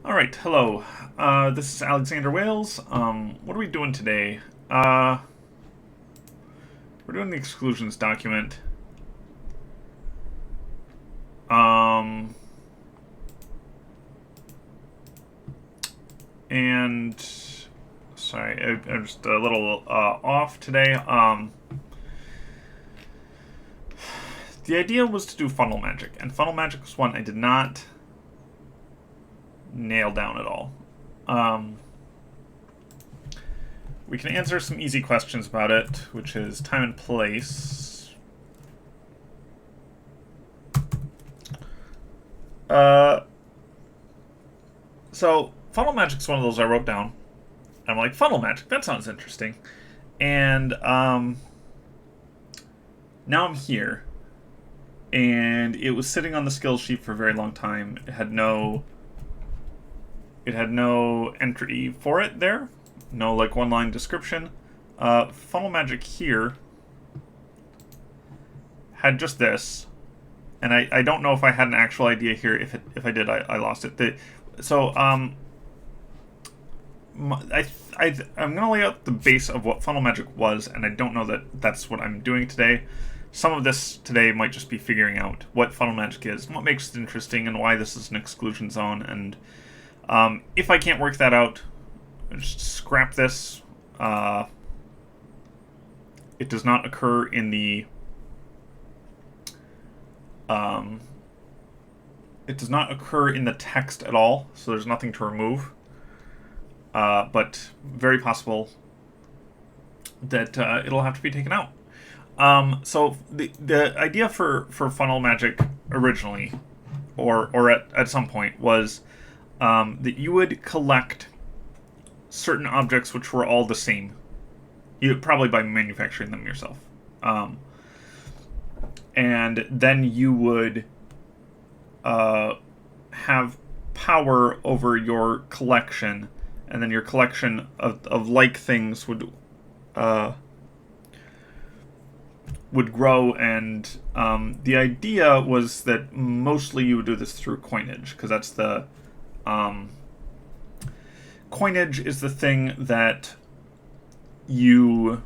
All right, hello. This is Alexander Wales. What are we doing today? We're doing the exclusions document. Um, and sorry, I'm just a little off today. The idea was to do funnel magic, and funnel magic was one I did not nail down at all. Um, we can answer some easy questions about it, which is time and place. Uh, so funnel magic's one of those I wrote down. I'm like, funnel magic, that sounds interesting. And now I'm here, and it was sitting on the skills sheet for a very long time. It had no entry for it there, no like one line description. Funnel magic here had just this, and I don't know if I had an actual idea here. If I did, I lost it. I'm gonna lay out the base of what funnel magic was, and I don't know that that's what I'm doing today. Some of this today might just be figuring out what funnel magic is, and what makes it interesting, and why this is an exclusion zone. And if I can't work that out, just scrap this. It does not occur in the it does not occur in the text at all, so there's nothing to remove. But very possible that it'll have to be taken out. So the idea for funnel magic originally, or at some point, was that you would collect certain objects which were all the same. You probably by manufacturing them yourself, and then you would have power over your collection, and then your collection of like things would grow. And the idea was that mostly you would do this through coinage, because that's the coinage is the thing that you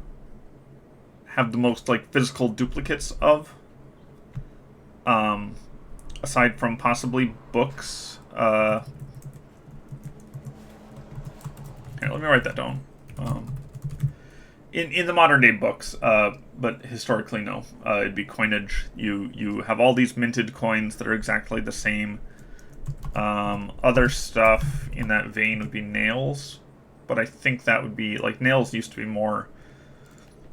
have the most like physical duplicates of, aside from possibly books. Here, let me write that down. In the modern day books, but historically no. It'd be coinage. You have all these minted coins that are exactly the same. Other stuff in that vein would be nails, but I think that would be like nails used to be more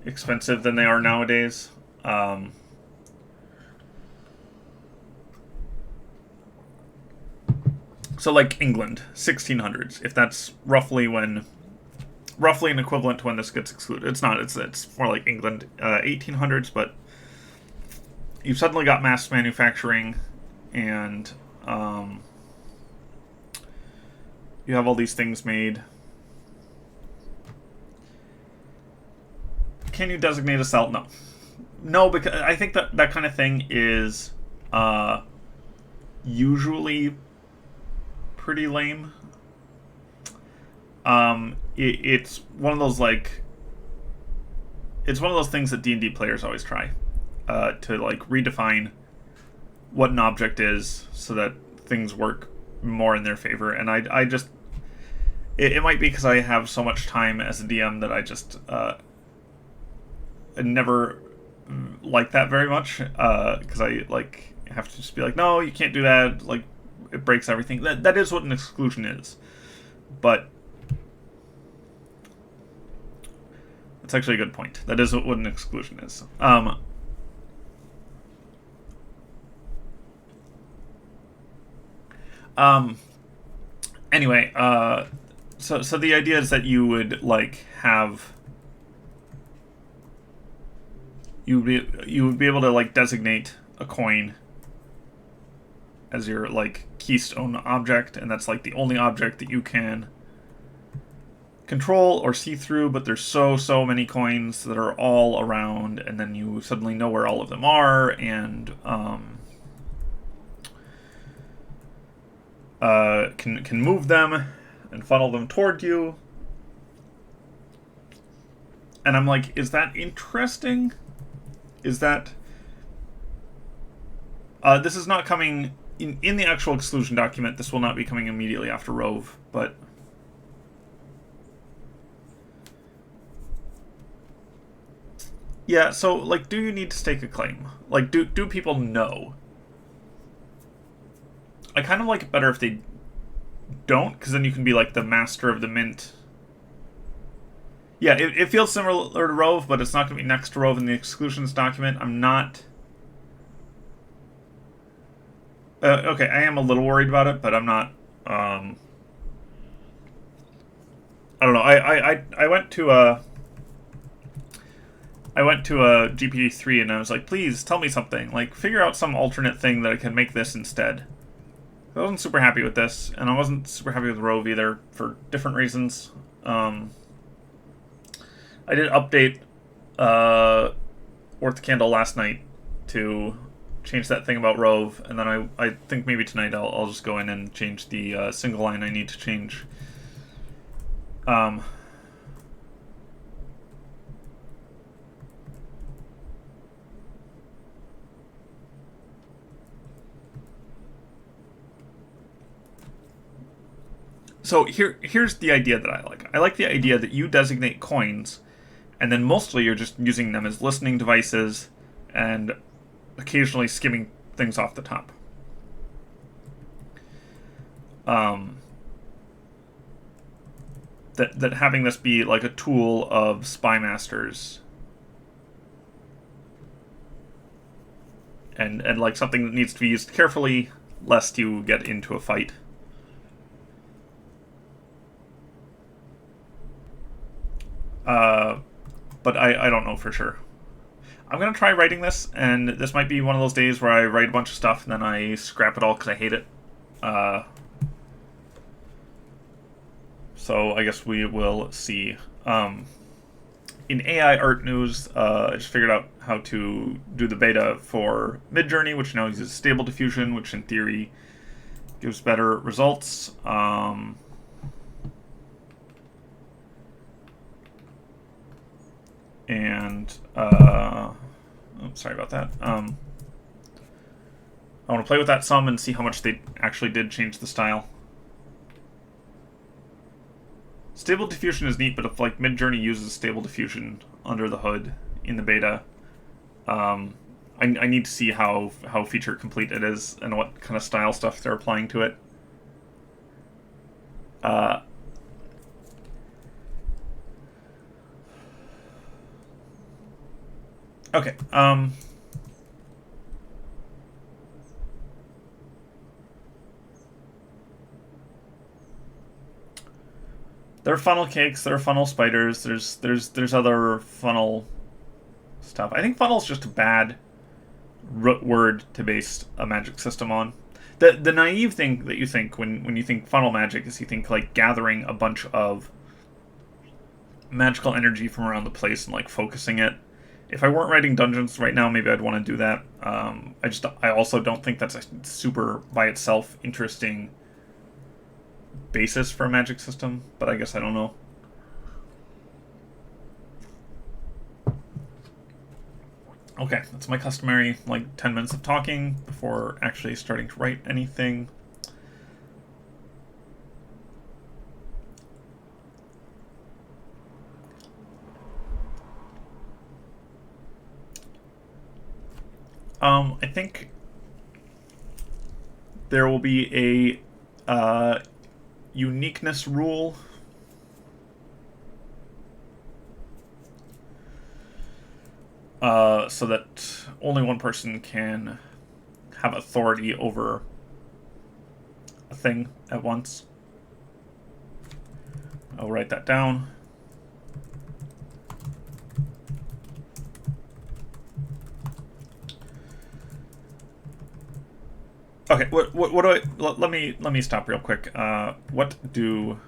expensive than they are nowadays. So like England, 1600s, if that's roughly an equivalent to when this gets excluded. It's not. It's more like England, 1800s. But you've suddenly got mass manufacturing, and you have all these things made. Can you designate a cell? No, because I think that kind of thing is usually pretty lame. It's one of those it's one of those things that D&D players always try to like redefine what an object is so that things work more in their favor. And I just it might be because I have so much time as a DM that I just never like that very much, because I like have to just be like, no, you can't do that. Like it breaks everything. That is what an exclusion is, but that's actually a good point. That is what an exclusion is. Anyway, so the idea is that you would like have you would be able to like designate a coin as your like keystone object, and that's like the only object that you can control or see through. But there's so many coins that are all around, and then you suddenly know where all of them are. And can move them and funnel them toward you. And I'm like, is that interesting? Is that... this is not coming... In the actual exclusion document, this will not be coming immediately after Rove, but... Yeah, so, like, do you need to stake a claim? Like, do people know? I kind of like it better if they don't, because then you can be, like, the master of the mint. Yeah, it feels similar to Rove, but it's not going to be next to Rove in the exclusions document. I'm not... okay, I am a little worried about it, but I'm not... I don't know. I went to a GPT-3 and I was like, please tell me something. Like, figure out some alternate thing that I can make this instead. I wasn't super happy with this, and I wasn't super happy with Rove either for different reasons. I did update Worth the Candle last night to change that thing about Rove, and then I think maybe tonight I'll just go in and change the single line I need to change. So here's the idea that I like. I like the idea that you designate coins, and then mostly you're just using them as listening devices and occasionally skimming things off the top. That having this be like a tool of spy masters and like something that needs to be used carefully lest you get into a fight. But I don't know for sure. I'm going to try writing this, and this might be one of those days where I write a bunch of stuff and then I scrap it all because I hate it. So I guess we will see. In AI art news, I just figured out how to do the beta for Midjourney, which now uses Stable Diffusion, which in theory gives better results. Sorry about that. I want to play with that some and see how much they actually did change the style. Stable Diffusion is neat, but if like Midjourney uses Stable Diffusion under the hood in the beta, I need to see how feature complete it is and what kind of style stuff they're applying to it. Okay. There are funnel cakes. There are funnel spiders. There's other funnel stuff. I think funnel is just a bad word to base a magic system on. The naive thing that you think when you think funnel magic is you think like gathering a bunch of magical energy from around the place and like focusing it. If I weren't writing dungeons right now, maybe I'd want to do that. I also don't think that's a super by itself interesting basis for a magic system, but I guess I don't know. Okay, that's my customary like 10 minutes of talking before actually starting to write anything. I think there will be a uniqueness rule. So that only one person can have authority over a thing at once. I'll write that down. Okay, what do I... Let me stop real quick. What do...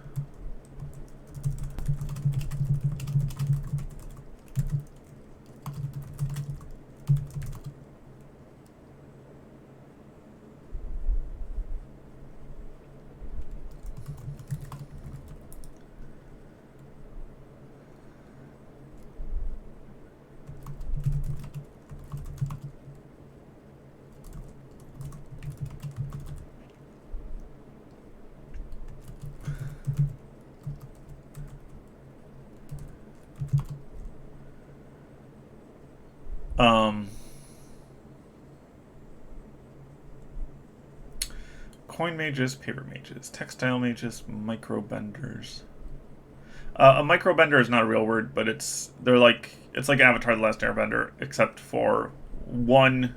Coin mages, paper mages, textile mages, microbenders. A microbender is not a real word, but it's like Avatar: The Last Airbender, except for one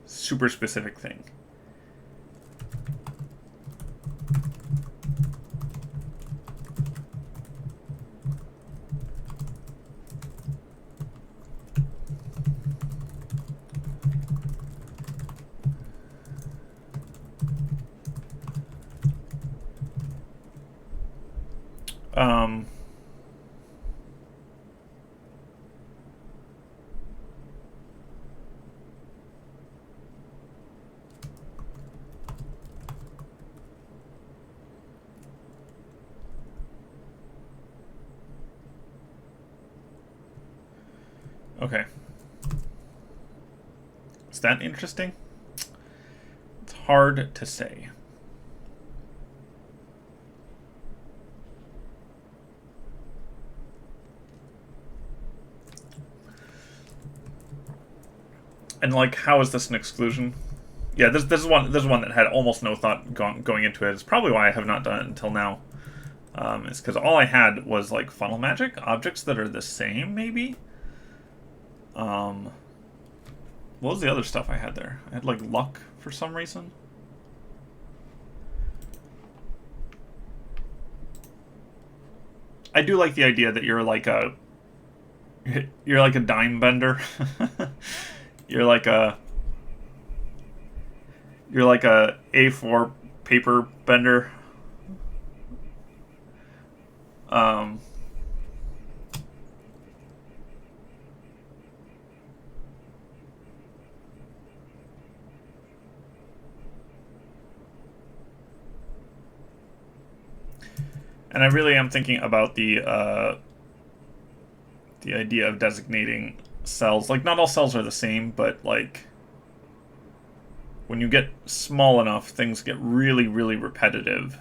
super specific thing. Okay. Is that interesting? It's hard to say. And like, how is this an exclusion? Yeah, this is one that had almost no thought going into it. It's probably why I have not done it until now. It's because all I had was like funnel magic objects that are the same, maybe. What was the other stuff I had there? I had like luck for some reason. I do like the idea that you're like a dime bender. You're like a A4 paper bender. And I really am thinking about the idea of designating cells. Like, not all cells are the same, but like when you get small enough, things get really, really repetitive.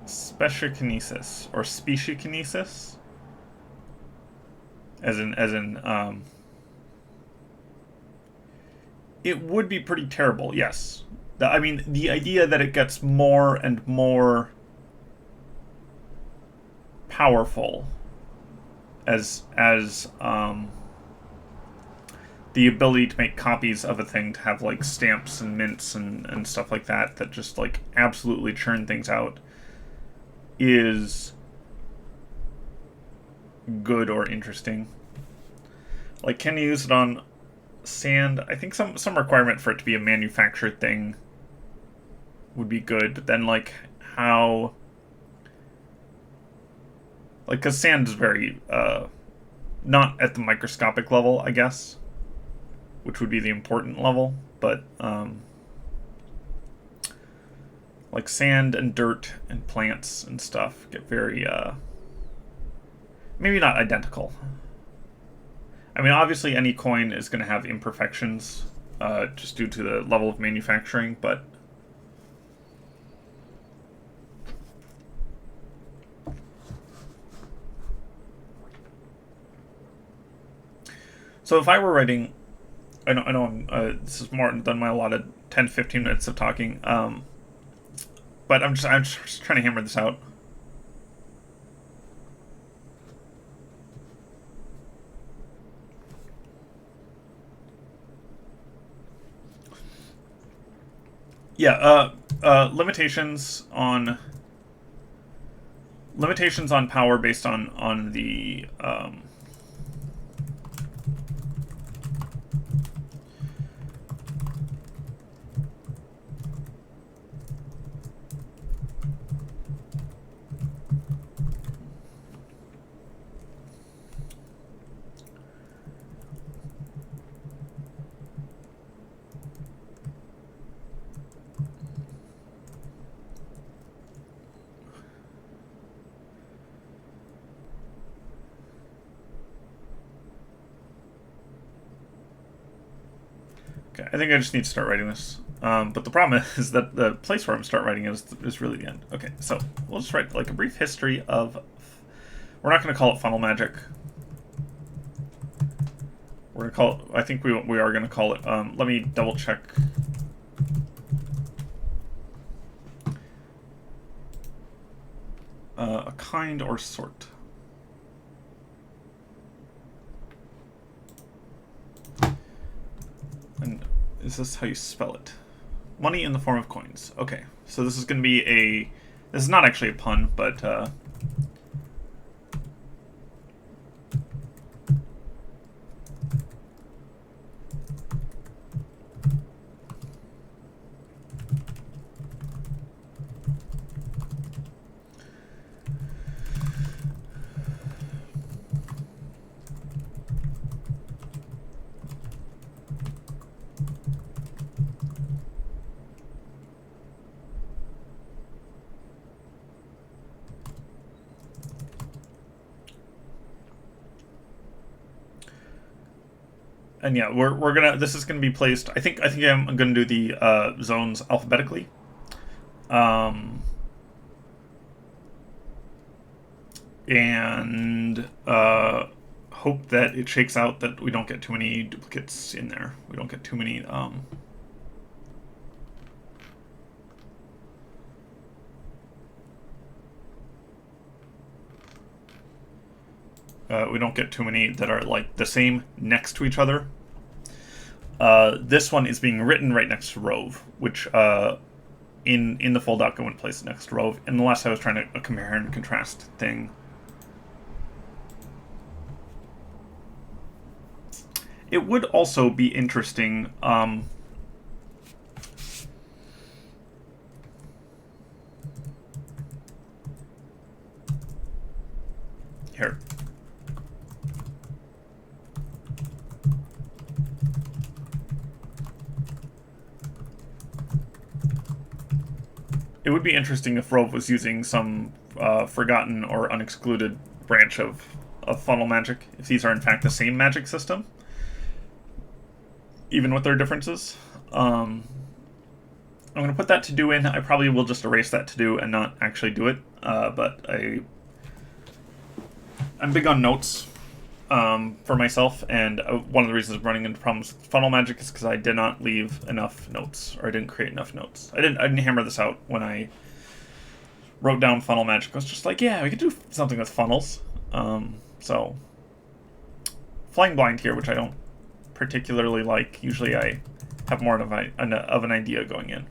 Speciokinesis or speciokinesis, as in it would be pretty terrible. Yes, I mean the idea that it gets more and more powerful as the ability to make copies of a thing, to have like stamps and mints and stuff like that just like absolutely churn things out, is good or interesting. Like, can you use it on sand? I think some requirement for it to be a manufactured thing would be good, but then like how, like, because sand is very not at the microscopic level, I guess, which would be the important level, but like sand and dirt and plants and stuff get very maybe not identical. I mean, obviously any coin is going to have imperfections just due to the level of manufacturing, but so if I were writing, I know this is more than my allotted 10 to 15 minutes of talking, but I'm just trying to hammer this out. Yeah, limitations on power based on the okay, I think I just need to start writing this. But the problem is that the place where I'm start writing is really the end. Okay, so we'll just write like a brief history of. We're not going to call it funnel magic. We're going to call it. I think we are going to call it. Let me double check. A kind or sort. And is this how you spell it? Money in the form of coins. Okay, so this is going to be a... This is not actually a pun, but... And yeah, we're gonna. This is gonna be placed. I think I'm gonna do the zones alphabetically. And hope that it shakes out that we don't get too many duplicates in there. We don't get too many. We don't get too many that are like the same next to each other. This one is being written right next to Rove, which in the full doc I wouldn't place it next to Rove. Unless I was trying to compare and contrast thing. It would also be interesting. Here. It would be interesting if Rove was using some forgotten or unexcluded branch of funnel magic, if these are in fact the same magic system, even with their differences. I'm going to put that to do in. I probably will just erase that to do and not actually do it, but I'm big on notes for myself, and one of the reasons I'm running into problems with funnel magic is because I did not leave enough notes, or I didn't create enough notes. I didn't hammer this out when I wrote down funnel magic. I was just like, yeah, we could do something with funnels. So flying blind here, which I don't particularly like. Usually I have more of an idea going in.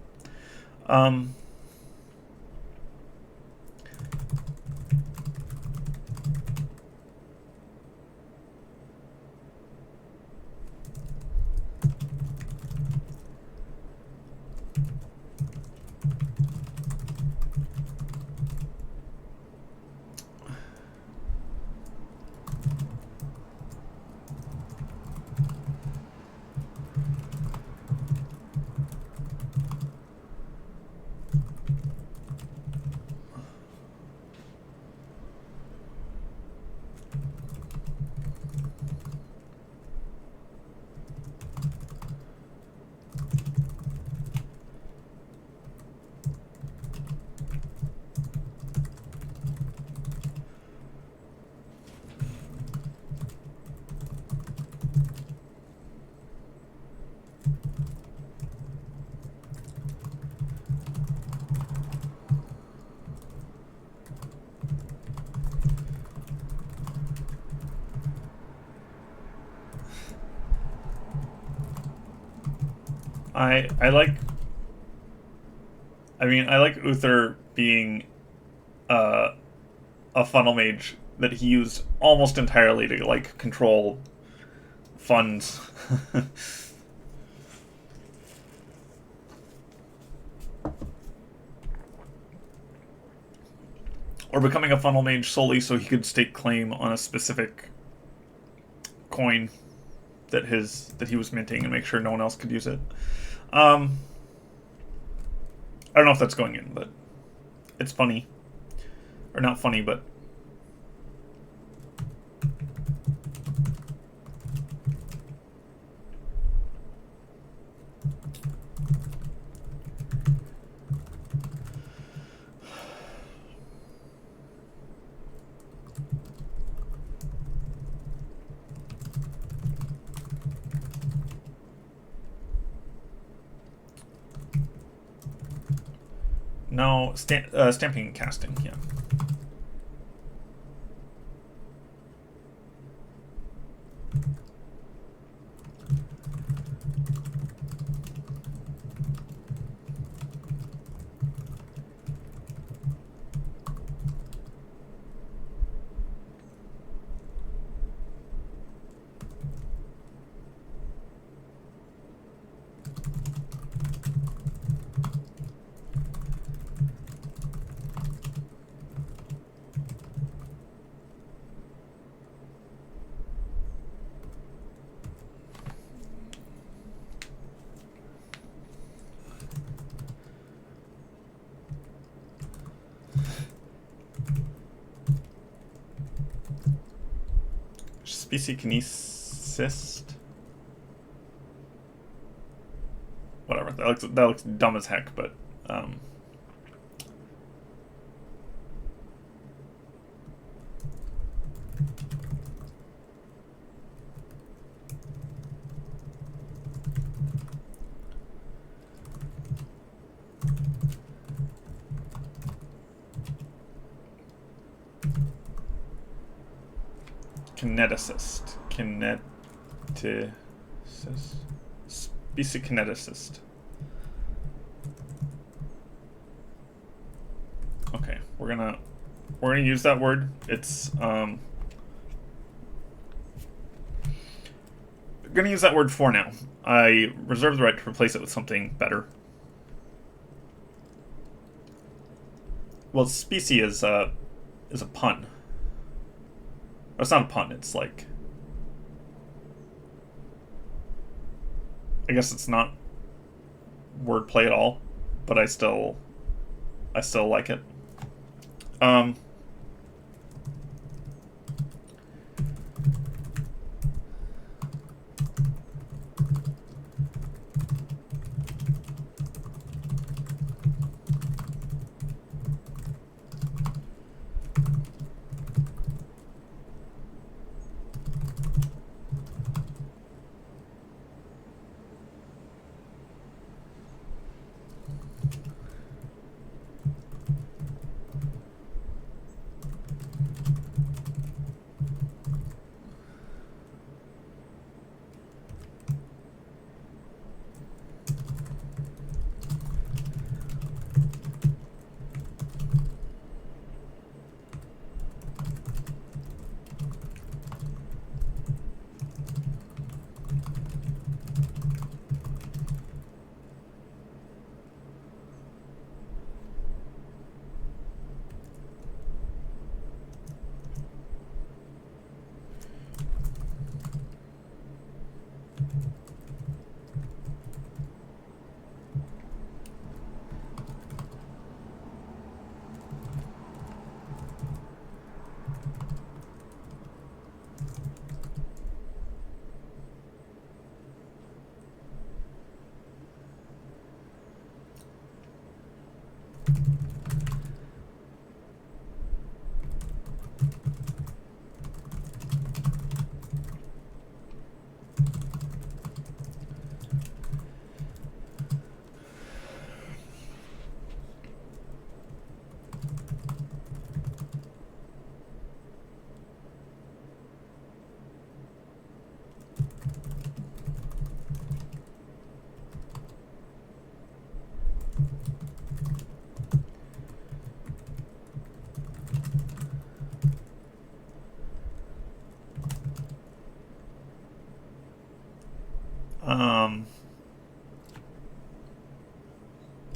I like Uther being a funnel mage that he used almost entirely to like control funds. Or becoming a funnel mage solely so he could stake claim on a specific coin that he was minting and make sure no one else could use it. I don't know if that's going in, but it's funny. Or not funny, but... No, stamping and casting, yeah. Speciekinesis. Whatever. That looks dumb as heck, but kineticist. Speciekineticist. Okay, we're gonna use that word. It's gonna use that word for now. I reserve the right to replace it with something better. Well, specie is a pun. It's not a pun. It's like, I guess it's not wordplay at all, but I still like it.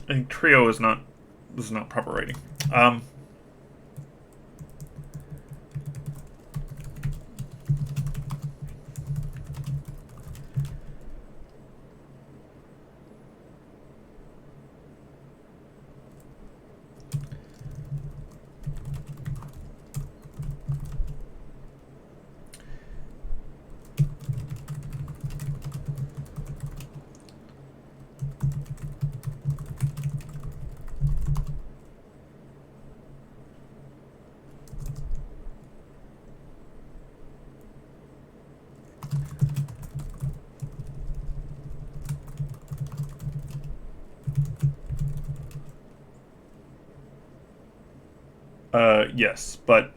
I think trio is not proper writing. Yes, but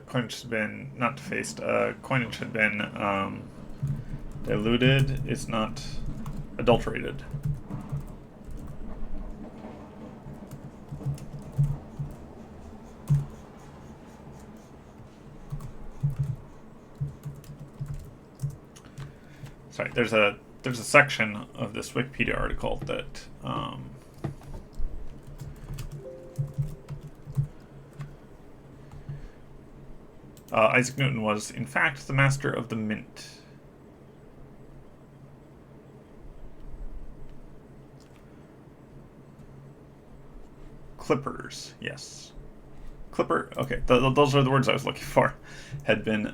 coinage had been not defaced. Coinage had been diluted. It's not adulterated. Sorry, there's a section of this Wikipedia article that Isaac Newton was, in fact, the master of the mint. Clippers, yes. Clipper, okay, those are the words I was looking for. Had been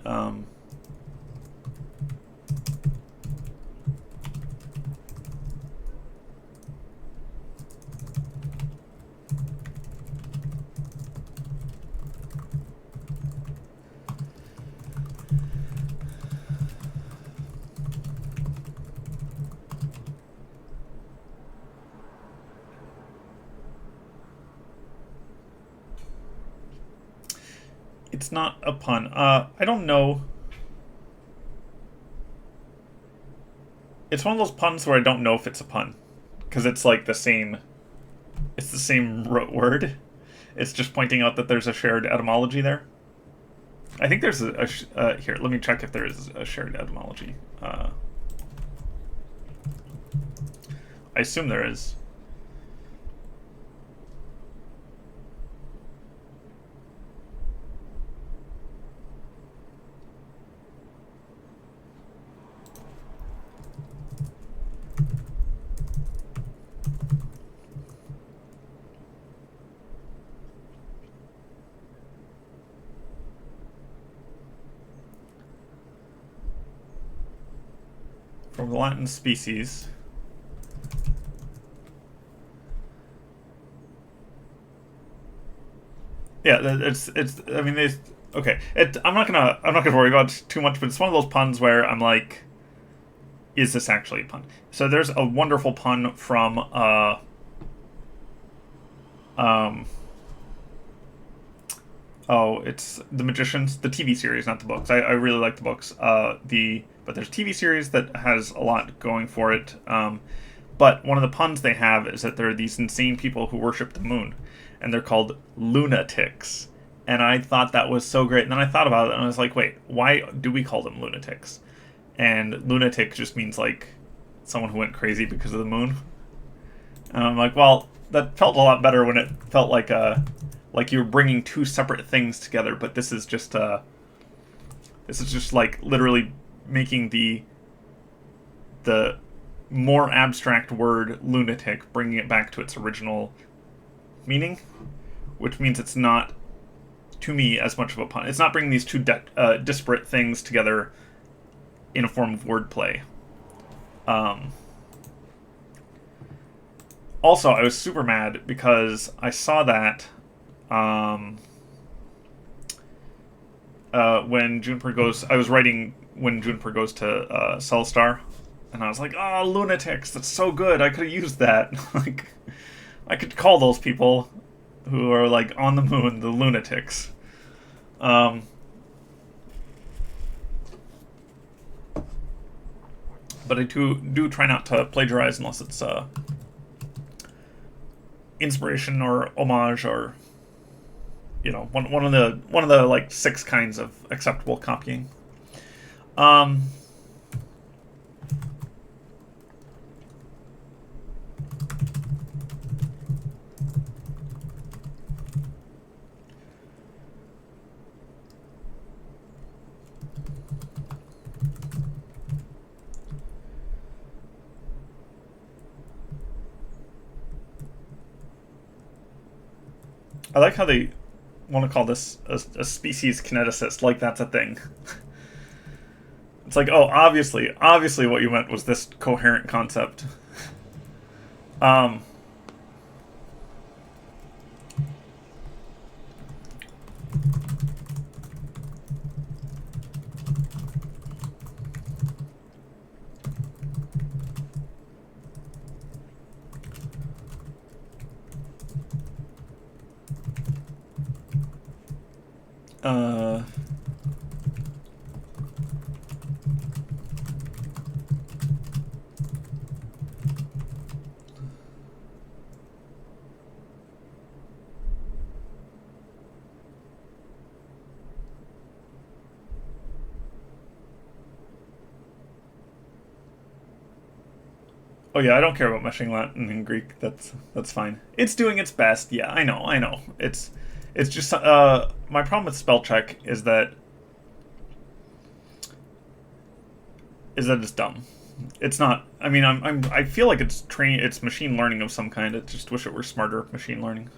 it's not a pun. I don't know. It's one of those puns where I don't know if it's a pun, because it's like the same. It's the same word. It's just pointing out that there's a shared etymology there. I think there's here. Let me check if there is a shared etymology. I assume there is. From the Latin species. Yeah, it's. I mean, okay. I'm not gonna worry about it too much, but it's one of those puns where I'm like, is this actually a pun? So there's a wonderful pun from oh, it's The Magicians, the TV series, not the books. I really like the books. But there's a TV series that has a lot going for it. But one of the puns they have is that there are these insane people who worship the moon, and they're called lunatics. And I thought that was so great. And then I thought about it, and I was like, wait, why do we call them lunatics? And lunatic just means like someone who went crazy because of the moon. And I'm like, well, that felt a lot better when it felt like you were bringing two separate things together. But this is just like literally making the more abstract word lunatic, bringing it back to its original meaning, which means it's not, to me, as much of a pun. It's not bringing these two disparate things together in a form of wordplay. Also, I was super mad because I saw that when Juniper goes. I was writing when Juniper goes to Cellstar, and I was like, "Oh, lunatics! That's so good. I could have used that. Like, I could call those people who are like on the moon the lunatics." But I do try not to plagiarize unless it's inspiration or homage or one of the like 6 kinds of acceptable copying. I like how they want to call this a species kineticist, like that's a thing. It's like, oh, obviously what you meant was this coherent concept. Um, uh, oh yeah, I don't care about meshing Latin and Greek. That's fine. It's doing its best. Yeah, I know. It's just my problem with spell check is that it's dumb. It's not. I mean, I feel like it's machine learning of some kind. I just wish it were smarter machine learning.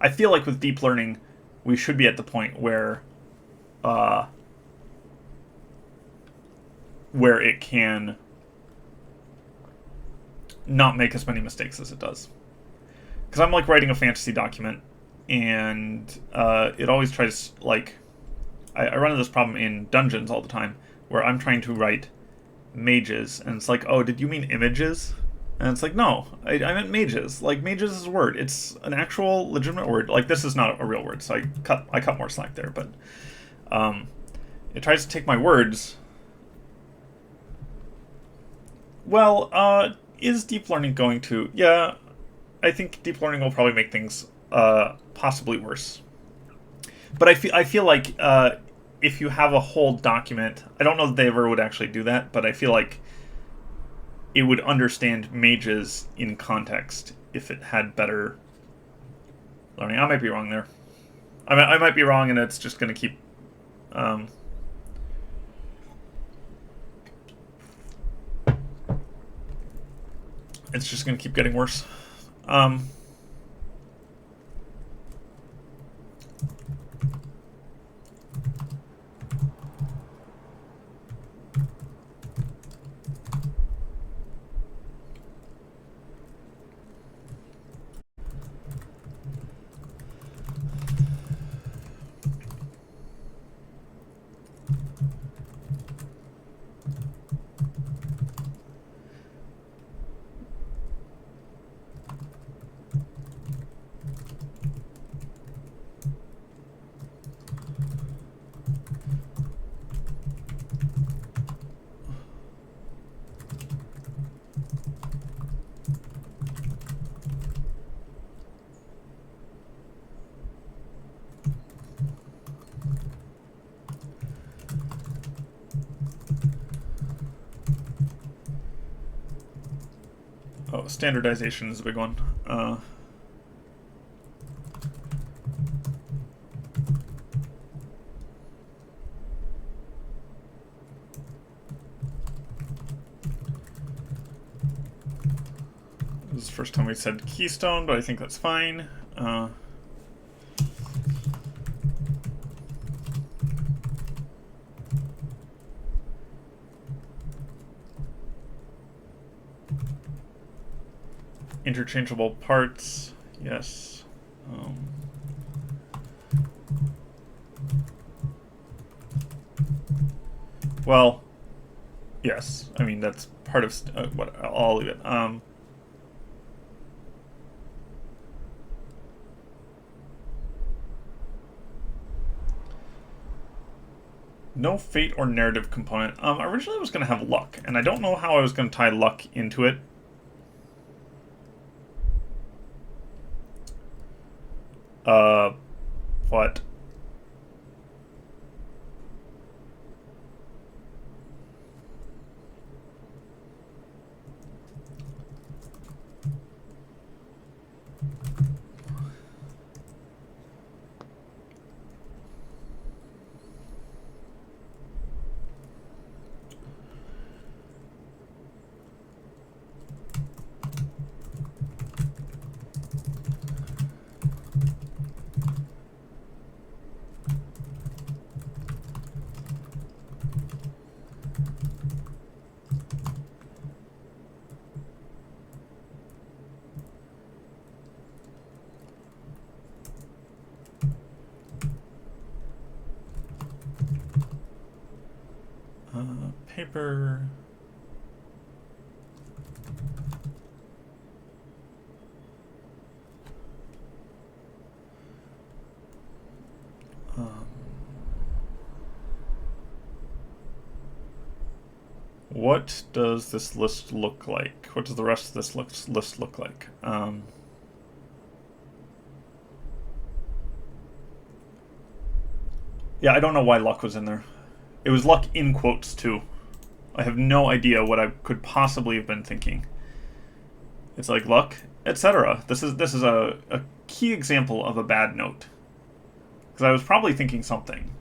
I feel like with deep learning, we should be at the point where it can not make as many mistakes as it does. Because I'm like writing a fantasy document, and it always tries like I run into this problem in dungeons all the time, where I'm trying to write mages, and it's like, oh, did you mean images? And it's like, no, I meant mages. Like, mages is a word. It's an actual legitimate word. Like, this is not a real word, so I cut more slack there. But it tries to take my words. Well, is deep learning going to? Yeah, I think deep learning will probably make things possibly worse. But I feel like if you have a whole document, I don't know that they ever would actually do that, but I feel like it would understand mages in context if it had better learning. I might be wrong there. I might be wrong, and it's just going to keep. It's just going to keep getting worse. Oh, standardization is a big one. This is the first time we said keystone, but I think that's fine. Interchangeable parts, yes. Well, yes. I mean, that's part of what I'll leave it. No fate or narrative component. Originally I was going to have luck, and I don't know how I was going to tie luck into it. But paper. What does this list look like? What does the rest of this list look like? Yeah, I don't know why luck was in there. It was luck in quotes, too. I have no idea what I could possibly have been thinking. It's like luck, etc. This is a key example of a bad note. Because I was probably thinking something.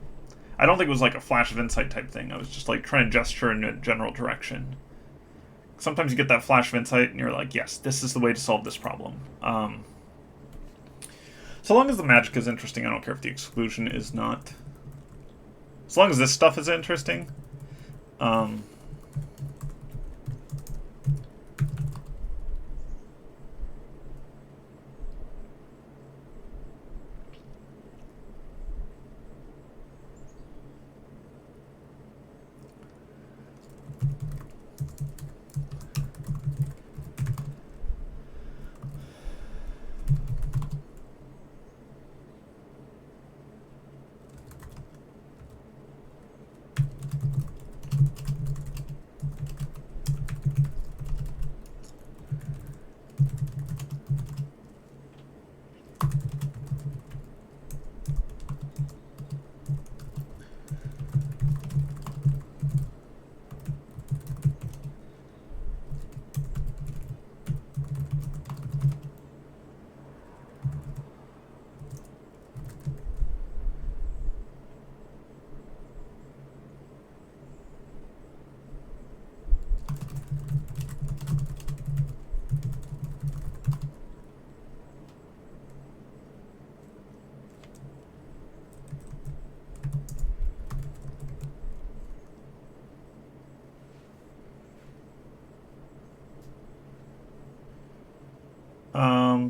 I don't think it was like a flash of insight type thing. I was just like trying to gesture in a general direction. Sometimes you get that flash of insight and you're like, yes, this is the way to solve this problem. So long as the magic is interesting, I don't care if the exclusion is not. As long as this stuff is interesting.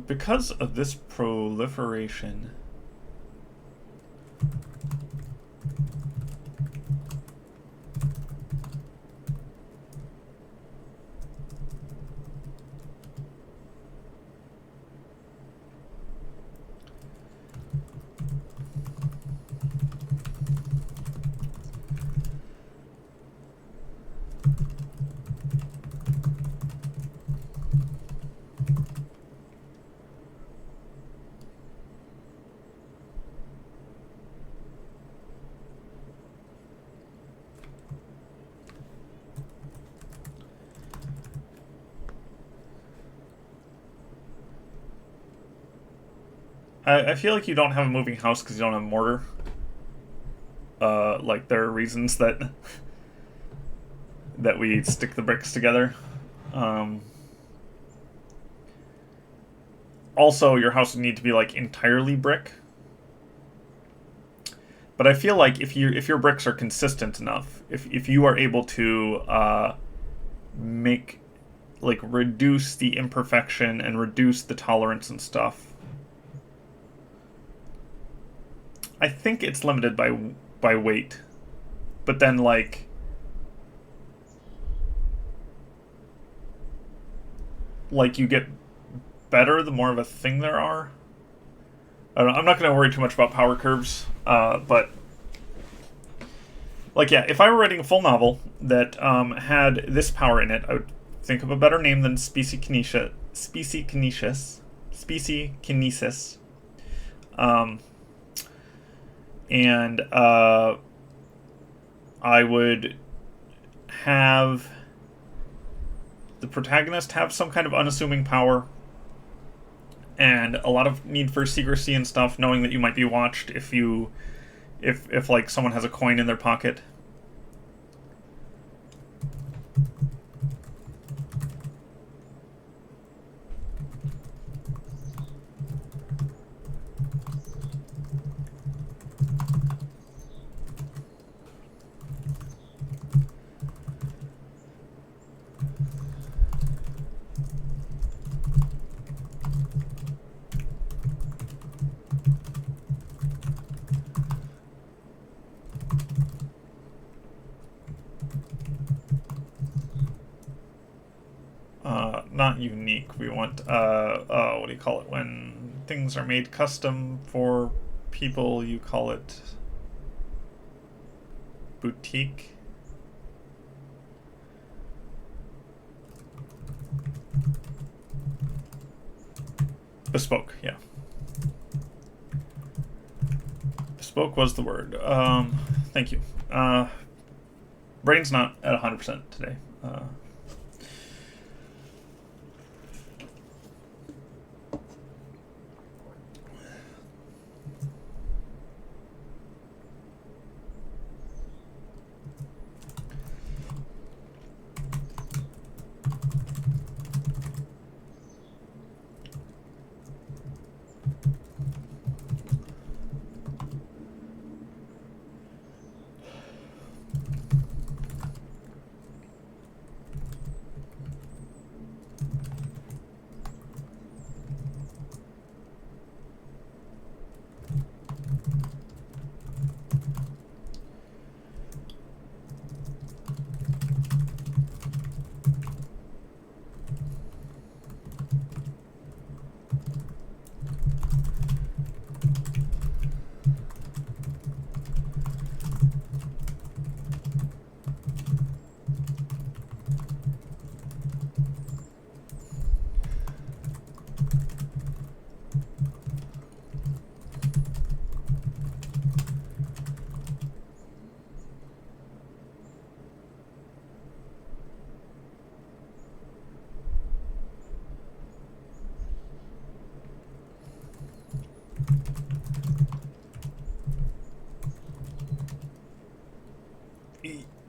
Because of this proliferation. I feel like you don't have a moving house because you don't have mortar. Like there are reasons that that we stick the bricks together. Also, your house would need to be like entirely brick. But I feel like if your bricks are consistent enough, if you are able to make like reduce the imperfection and reduce the tolerance and stuff, I think it's limited by weight. But then like you get better the more of a thing there are. I don't know, I'm not going to worry too much about power curves, but like yeah, if I were writing a full novel that had this power in it, I would think of a better name than Speciekinesis. Um, and I would have the protagonist have some kind of unassuming power and a lot of need for secrecy and stuff, knowing that you might be watched if like someone has a coin in their pocket. Not unique. We want what do you call it when things are made custom for people? You call it boutique. Bespoke, yeah. Bespoke was the word. Thank you. Brain's not at 100% today.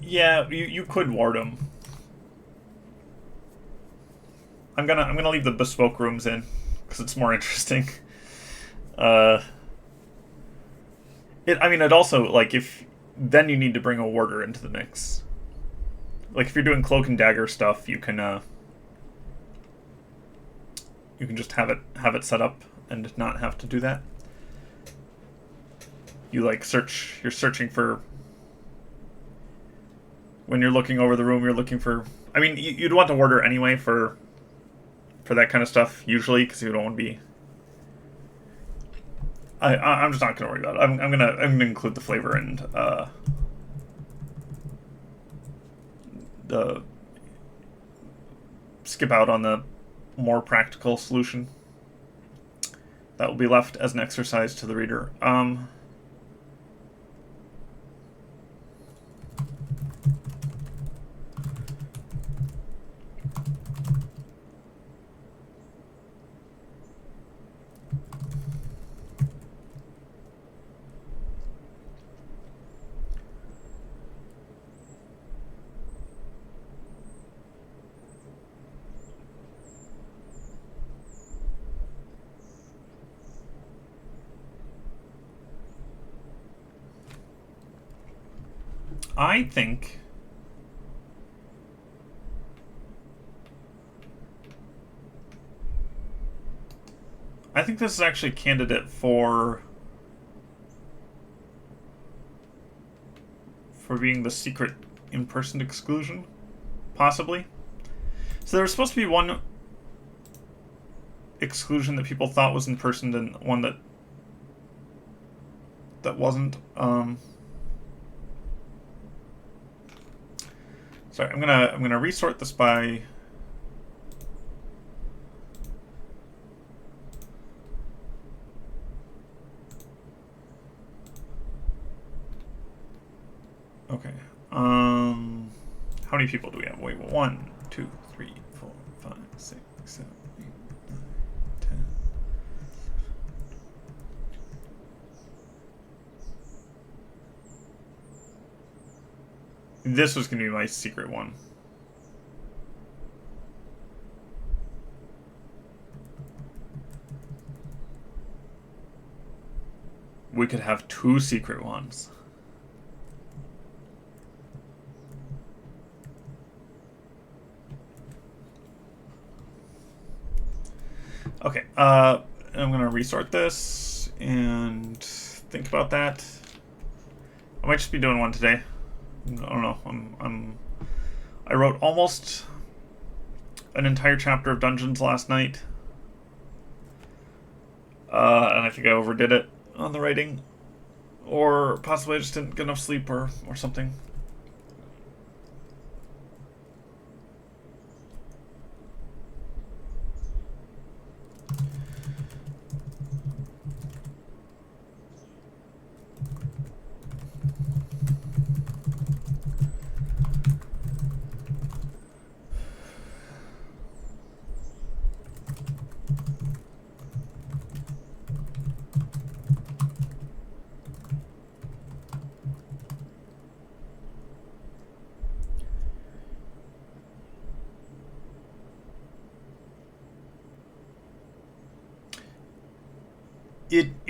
Yeah, you could ward them. I'm gonna leave the bespoke rooms in because it's more interesting. Uh, I mean, it also like if then you need to bring a warder into the mix. Like if you're doing cloak and dagger stuff, you can just have it set up and not have to do that. You like you're searching for when you're looking over the room, you're looking for. I mean, you'd want to order anyway for that kind of stuff usually because you don't want to be. I'm just not gonna worry about it. I'm gonna include the flavor and the skip out on the more practical solution. That will be left as an exercise to the reader. I think this is actually a candidate for being the secret in-person exclusion, possibly. So there was supposed to be one exclusion that people thought was in person, and one that wasn't. Sorry, I'm gonna resort this by. Okay. How many people do we have? Wait, 1, 2, 3, 4, 5, 6, 7, 8, 9, 10. This was gonna be my secret one. We could have 2 secret ones. Okay, I'm gonna resort this and think about that. I might just be doing one today. I don't know. I wrote almost an entire chapter of Dungeons last night, and I think I overdid it on the writing, or possibly I just didn't get enough sleep or something.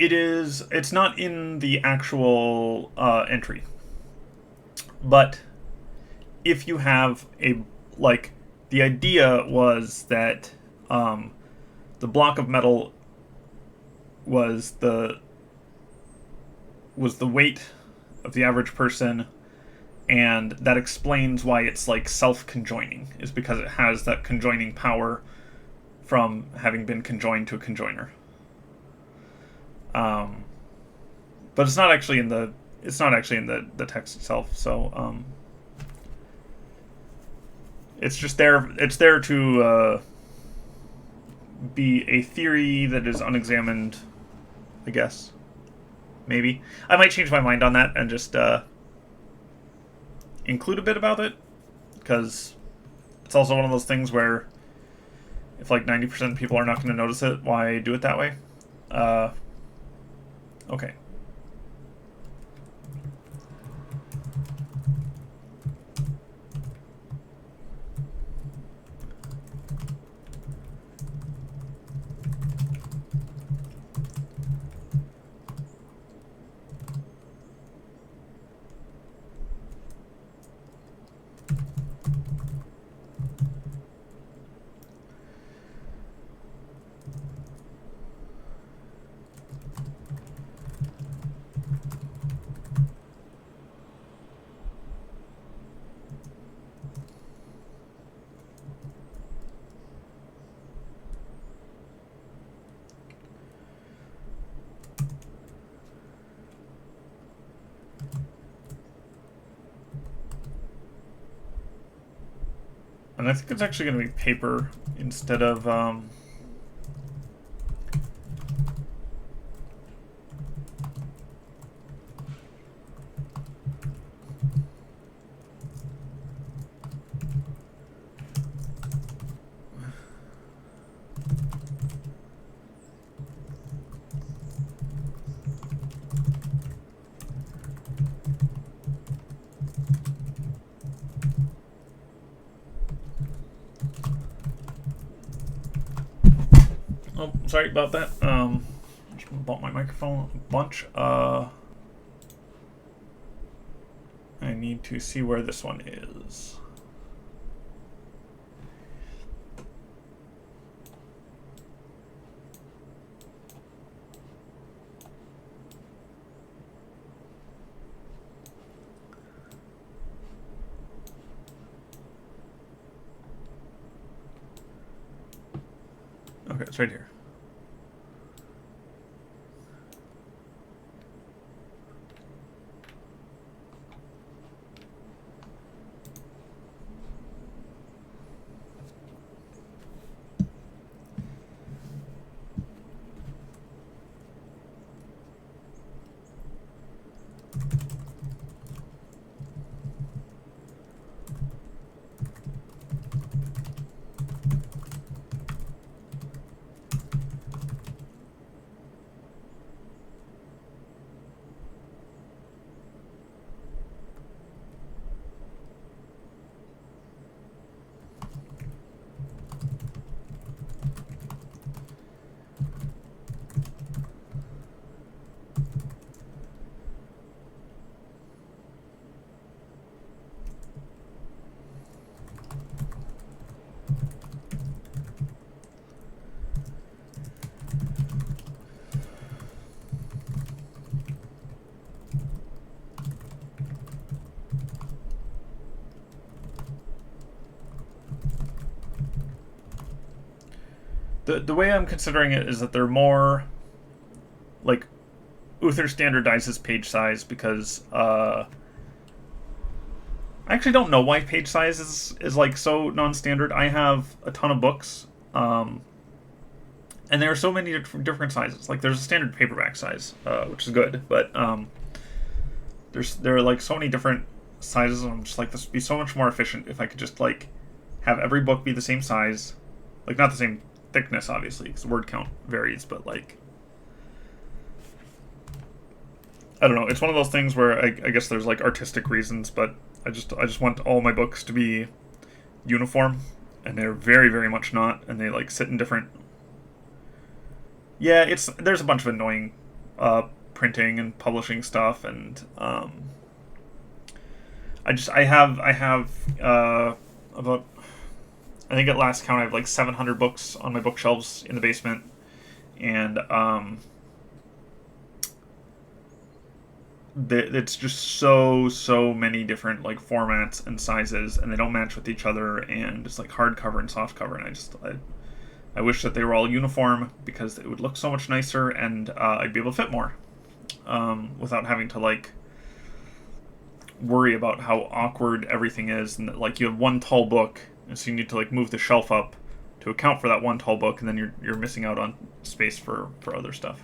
It's not in the actual entry, but if you have the idea was that the block of metal was the weight of the average person, and that explains why it's like self-conjoining, is because it has that conjoining power from having been conjoined to a conjoiner. But it's not actually in the text itself. So it's just there. It's there to be a theory that is unexamined, I guess. Maybe I might change my mind on that and just include a bit about it, because it's also one of those things where if like 90% of people are not going to notice it, why do it that way? Okay. And I think it's actually going to be paper instead of oh, sorry about that. Just bumped my microphone a bunch. I need to see where this one is. Okay, it's right here. The way I'm considering it is that they're more like Uther standardizes page size because I actually don't know why page size is like so non-standard. I have a ton of books, and there are so many different sizes. Like there's a standard paperback size, which is good, but there are like so many different sizes. And I'm just like, this would be so much more efficient if I could just like have every book be the same size, like not the same thickness, obviously, because word count varies, but like, I don't know. It's one of those things where I guess there's like artistic reasons, but I just want all my books to be uniform, and they're very, very much not, and they like sit in different. Yeah, there's a bunch of annoying printing and publishing stuff, and I have about, I think at last count I have like 700 books on my bookshelves in the basement, and it's just so many different like formats and sizes, and they don't match with each other, and it's like hardcover and softcover, and I wish that they were all uniform because it would look so much nicer, and I'd be able to fit more without having to like worry about how awkward everything is, and that like you have one tall book, and so you need to like move the shelf up to account for that one tall book, and then you're missing out on space for other stuff.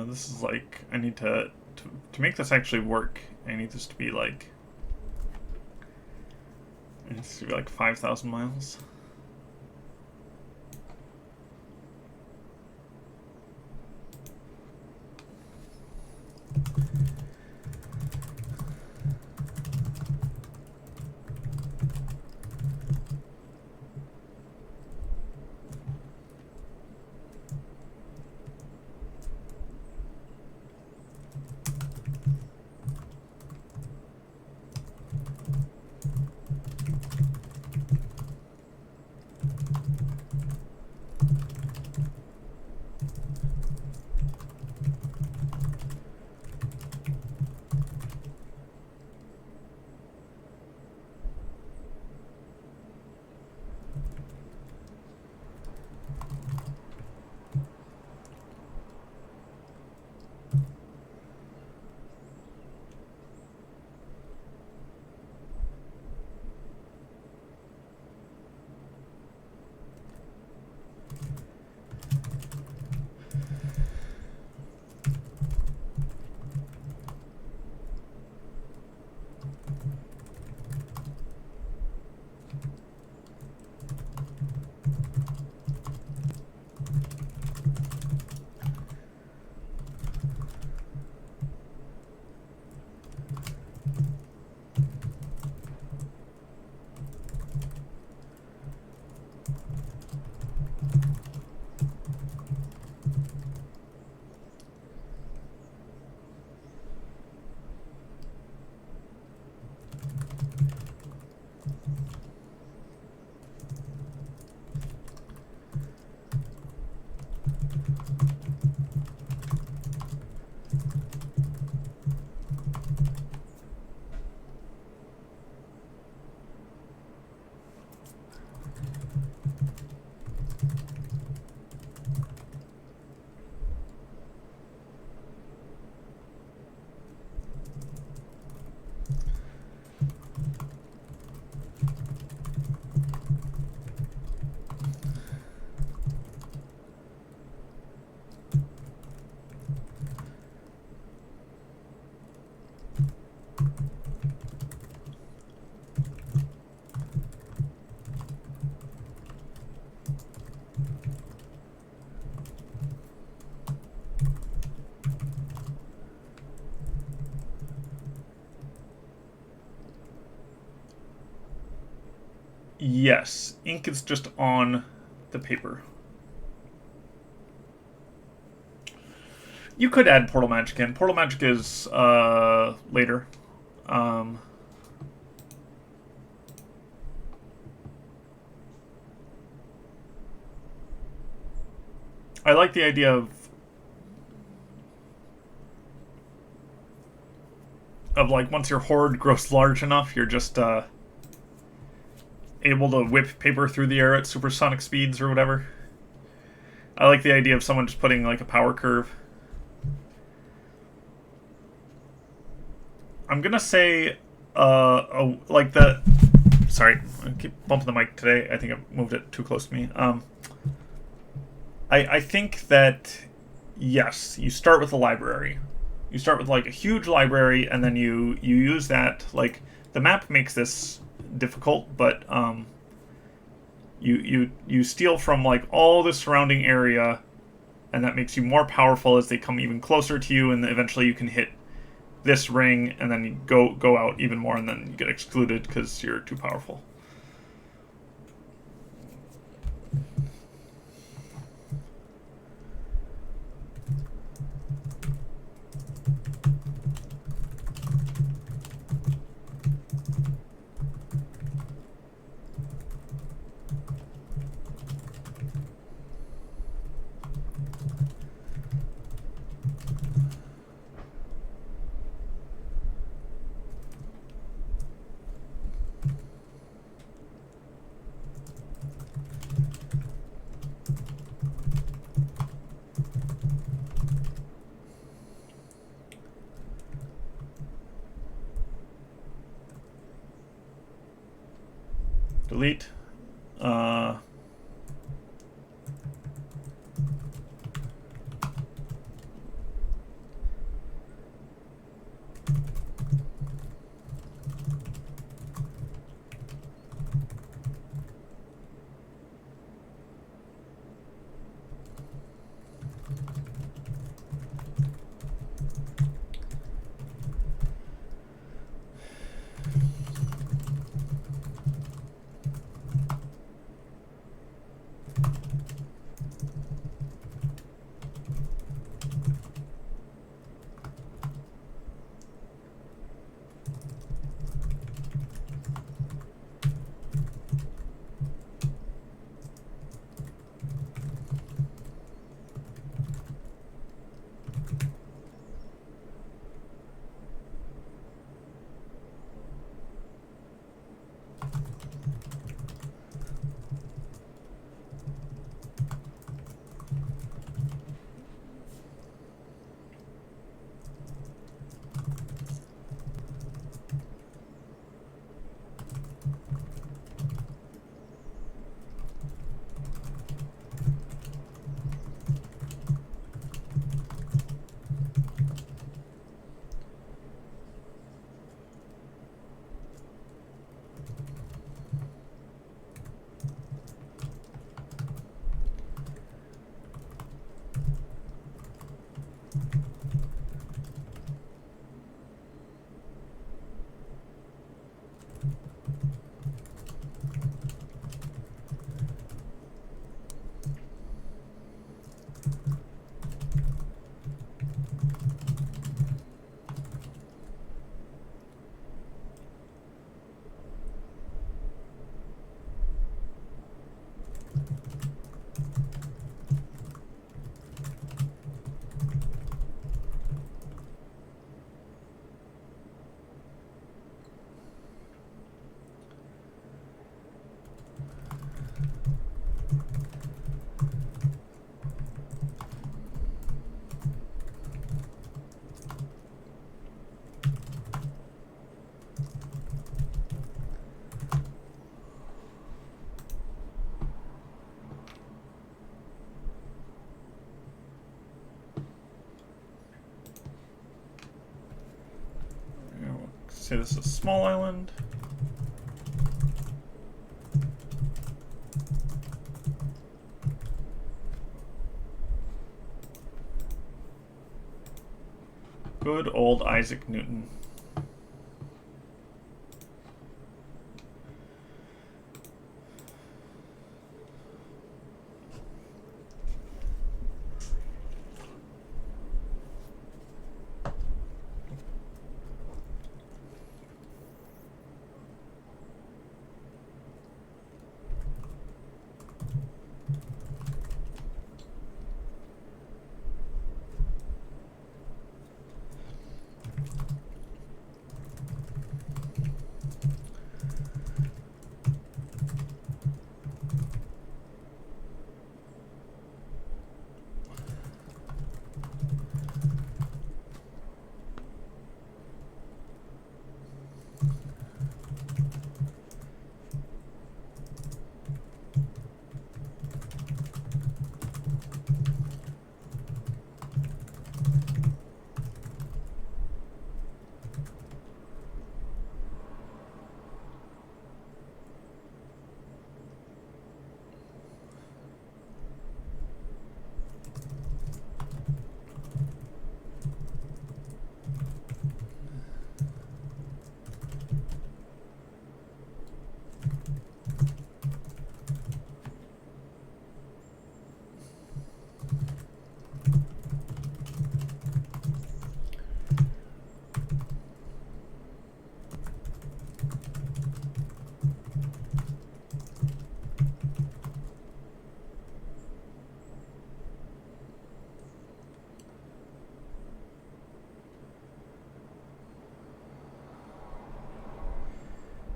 This is like, I need to make this actually work, I need this to be like, it needs to be like 5,000 miles. Yes, ink is just on the paper. You could add Portal Magic in. Portal Magic is later. I like the idea of like once your horde grows large enough, you're just able to whip paper through the air at supersonic speeds or whatever. I like the idea of someone just putting like a power curve. I'm gonna say, like the. Sorry, I keep bumping the mic today. I think I moved it too close to me. I think that yes, you start with a library. You start with like a huge library, and then you use that. Like the map makes this difficult, but you steal from like all the surrounding area, and that makes you more powerful as they come even closer to you, and eventually you can hit this ring, and then you go out even more, and then you get excluded because you're too powerful. Delete. Say this is a small island. Good old Isaac Newton.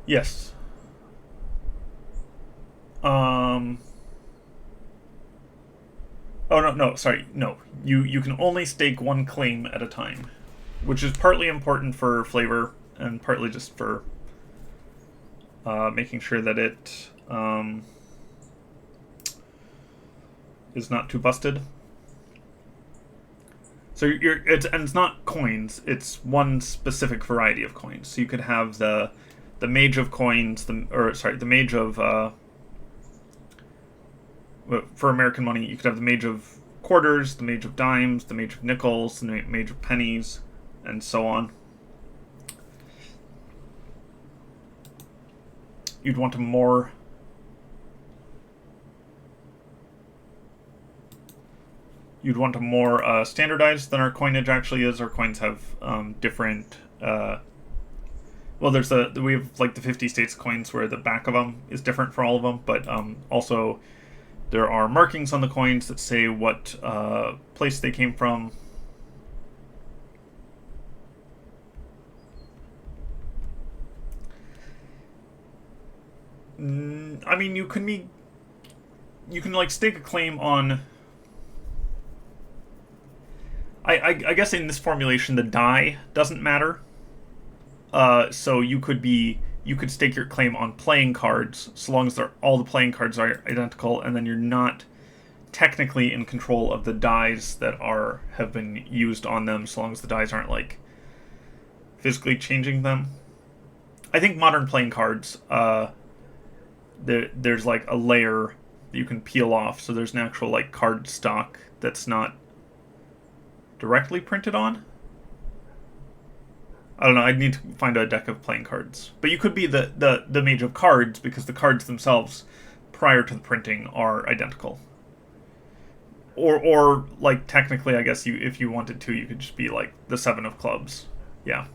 Yes. Um. Oh no, sorry, no. You can only stake one claim at a time, which is partly important for flavor and partly just for making sure that it is not too busted. So it's not coins. It's one specific variety of coins. So you could have the mage of coins, the mage of for American money. You could have the mage of quarters, the mage of dimes, the mage of nickels, the mage of pennies, and so on. You'd want a more standardized than our coinage actually is. Our coins have different. Well, we have like the 50 states coins where the back of them is different for all of them, but also there are markings on the coins that say what place they came from. I mean, you can like stake a claim on. I guess in this formulation the die doesn't matter. So you could stake your claim on playing cards so long as all the playing cards are identical, and then you're not technically in control of the dies that have been used on them, so long as the dies aren't like physically changing them. I think modern playing cards, there's like a layer that you can peel off, so there's an actual like card stock that's not directly printed on. I don't know. I'd need to find a deck of playing cards, but you could be the mage of cards because the cards themselves, prior to the printing, are identical. Or like technically, I guess if you wanted to, you could just be like the 7 of clubs. Yeah.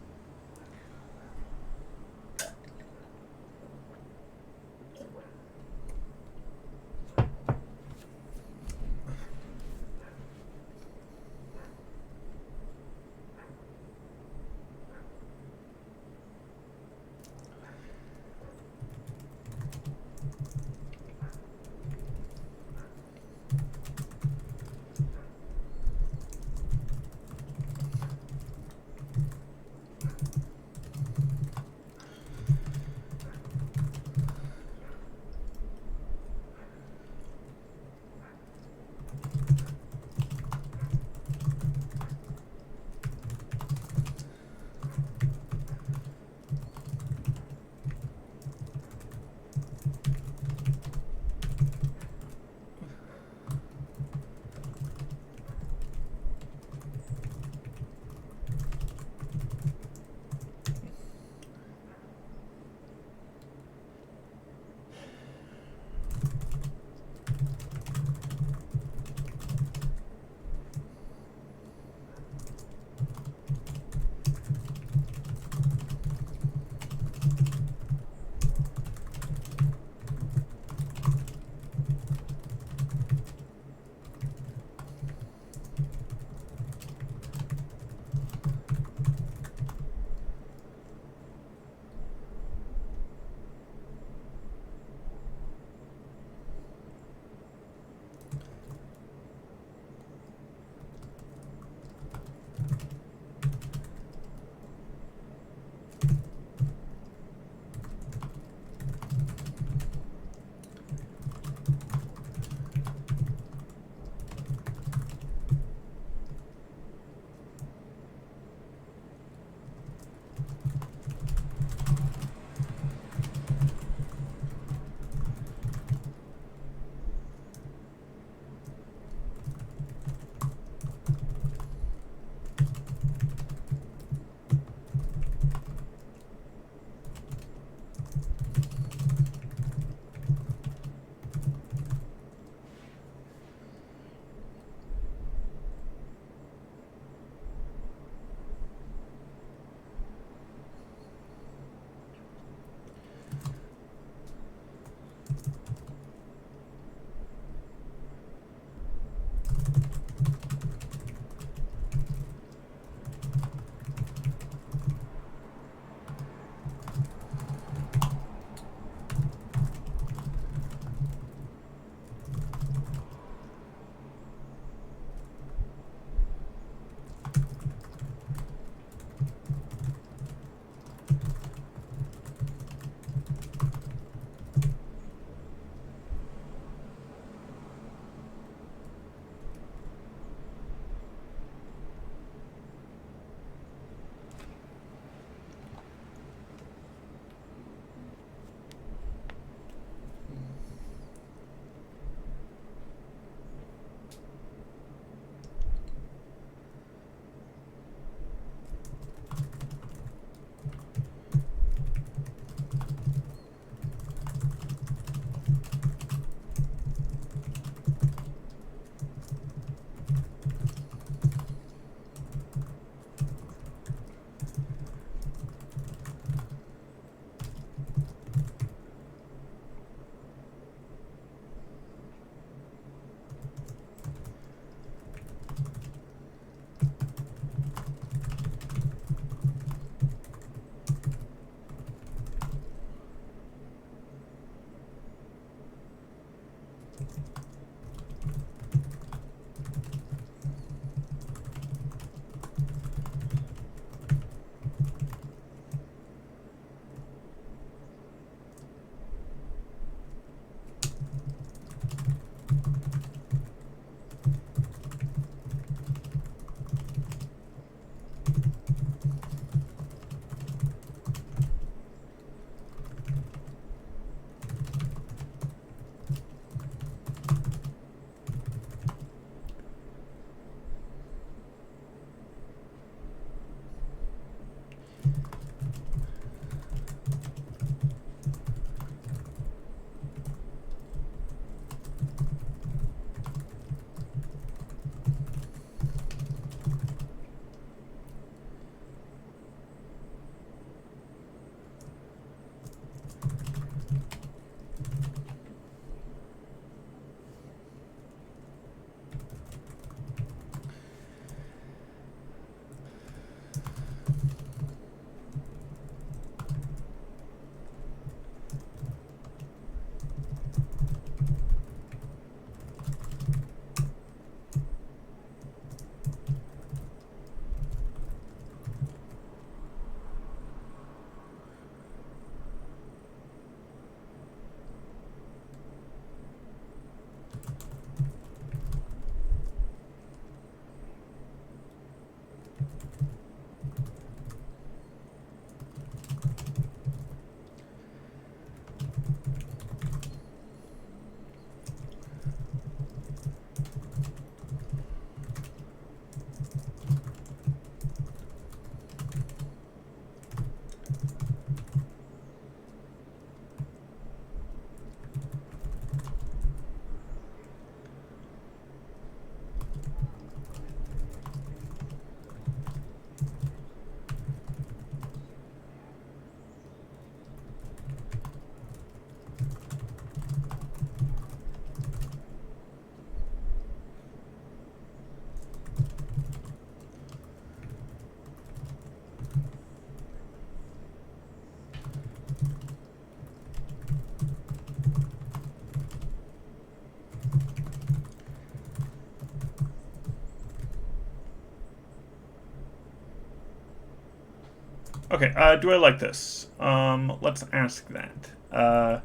Okay, do I like this? Let's ask that. I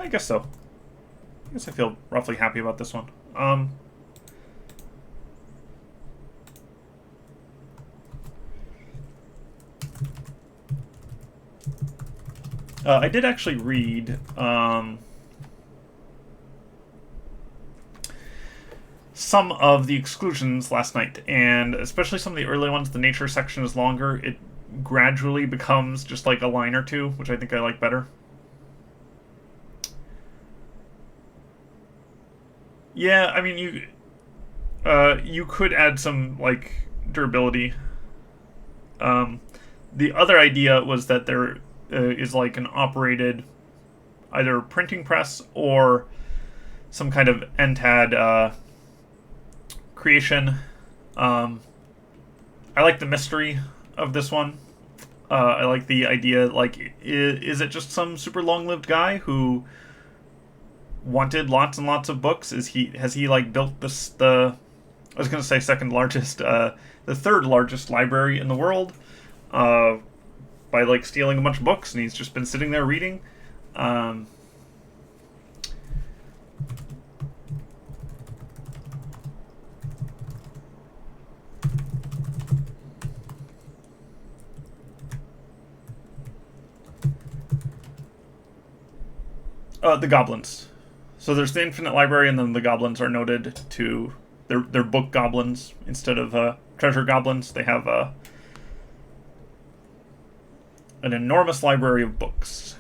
guess so. I guess I feel roughly happy about this one. I did actually read some of the exclusions last night, and especially some of the early ones. The nature section is longer. It gradually becomes just like a line or two, which I think I like better. Yeah, I mean you could add some like durability. Um, the other idea was that there is like an operated either printing press or some kind of NTAD creation. Um, I like the mystery of this one. I like the idea. Like, is it just some super long-lived guy who wanted lots and lots of books? Has he like built this the I was gonna say second largest, the third largest library in the world, uh, by like stealing a bunch of books, and he's just been sitting there reading. Um, the goblins. So there's the infinite library, and then the goblins are noted to they're book goblins instead of treasure goblins. They have an enormous library of books.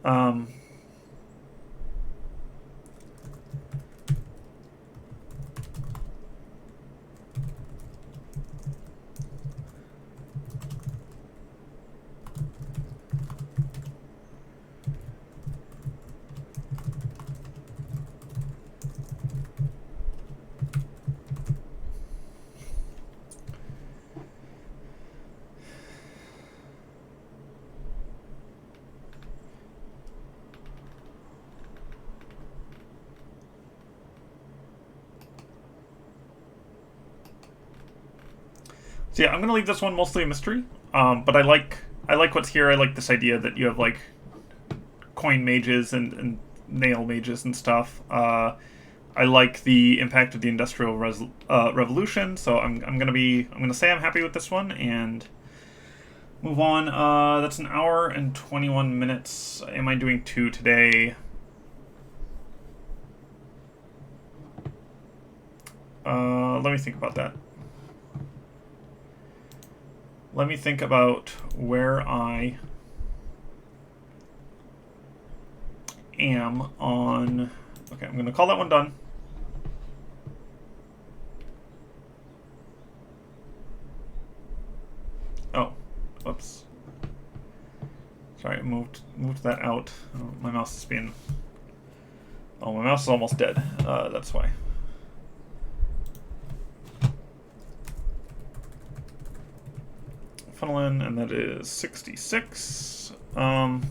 Um, So yeah, I'm gonna leave this one mostly a mystery. But I like what's here. I like this idea that you have like coin mages and nail mages and stuff. I like the impact of the Industrial Revolution. So I'm gonna say I'm happy with this one and move on. That's an hour and 21 minutes. Am I doing two today? Let me think about that. Let me think about where I am on... Okay, I'm going to call that one done. Oh, whoops. Sorry, I moved that out. Oh, my mouse is being... Oh, my mouse is almost dead. That's why. Funnel in, and that is 66. Call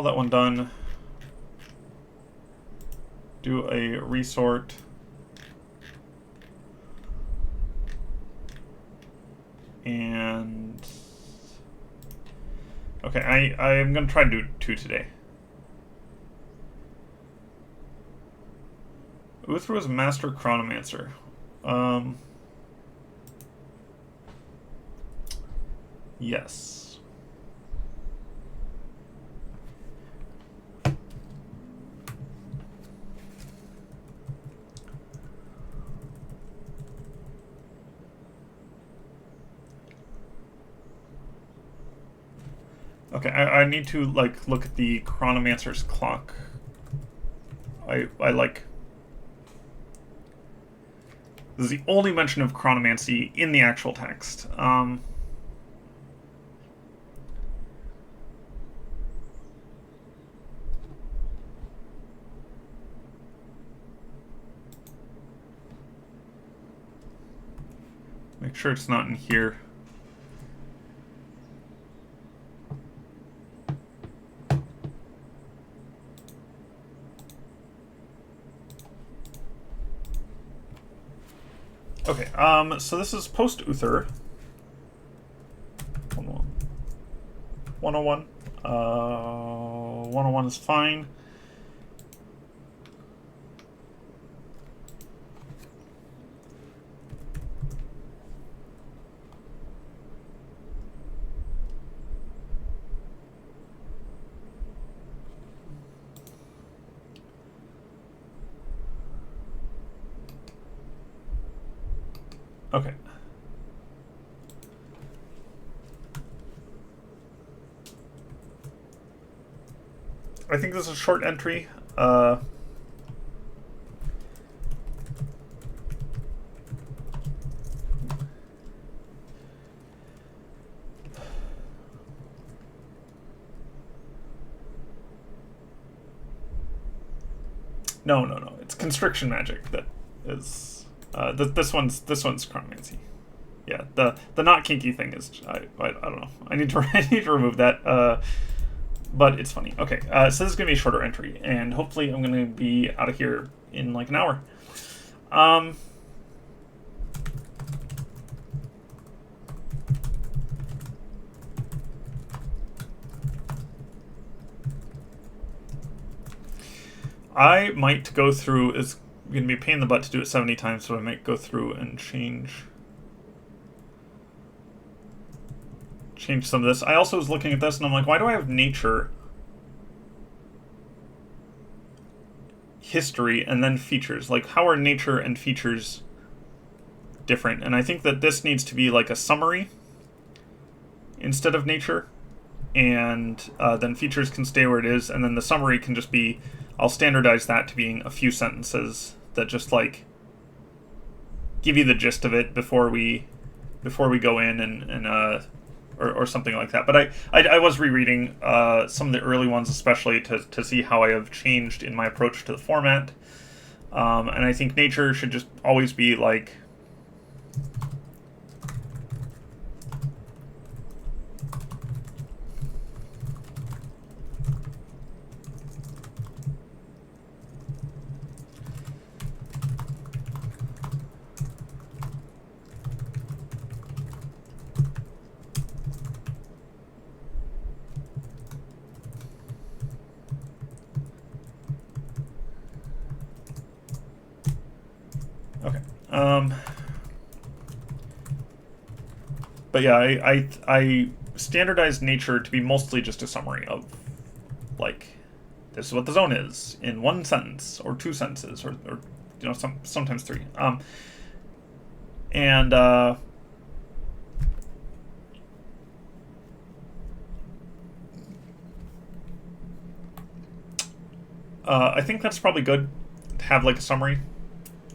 that one done. Do a resort. And okay, I'm gonna try to do two today. Uthra is Master Chronomancer. Yes. Okay, I need to like look at the Chronomancer's clock. I like... This is the only mention of chronomancy in the actual text. Make sure it's not in here. Okay, so this is post-Uther. 101. 101 is fine. Okay. I think this is a short entry. No. It's constriction magic that is. This one's chromancy. Yeah, the not kinky thing is. I don't know. I need to I need to remove that. But it's funny. Okay, so this is gonna be a shorter entry, and hopefully I'm gonna be out of here in like an hour. I might go through. It's gonna be a pain in the butt to do it 70 times, so I might go through and change some of this. I also was looking at this and I'm like, why do I have nature, history, and then features? Like, how are nature and features different? And I think that this needs to be like a summary instead of nature, and then features can stay where it is, and then the summary can just be, I'll standardize that to being a few sentences that just like give you the gist of it before we go in and or something like that. But I was rereading some of the early ones, especially to see how I have changed in my approach to the format. And I think nature should just always be like but yeah, I standardized nature to be mostly just a summary of, like, this is what the zone is in one sentence or two sentences or you know, sometimes three. I think that's probably good to have like a summary.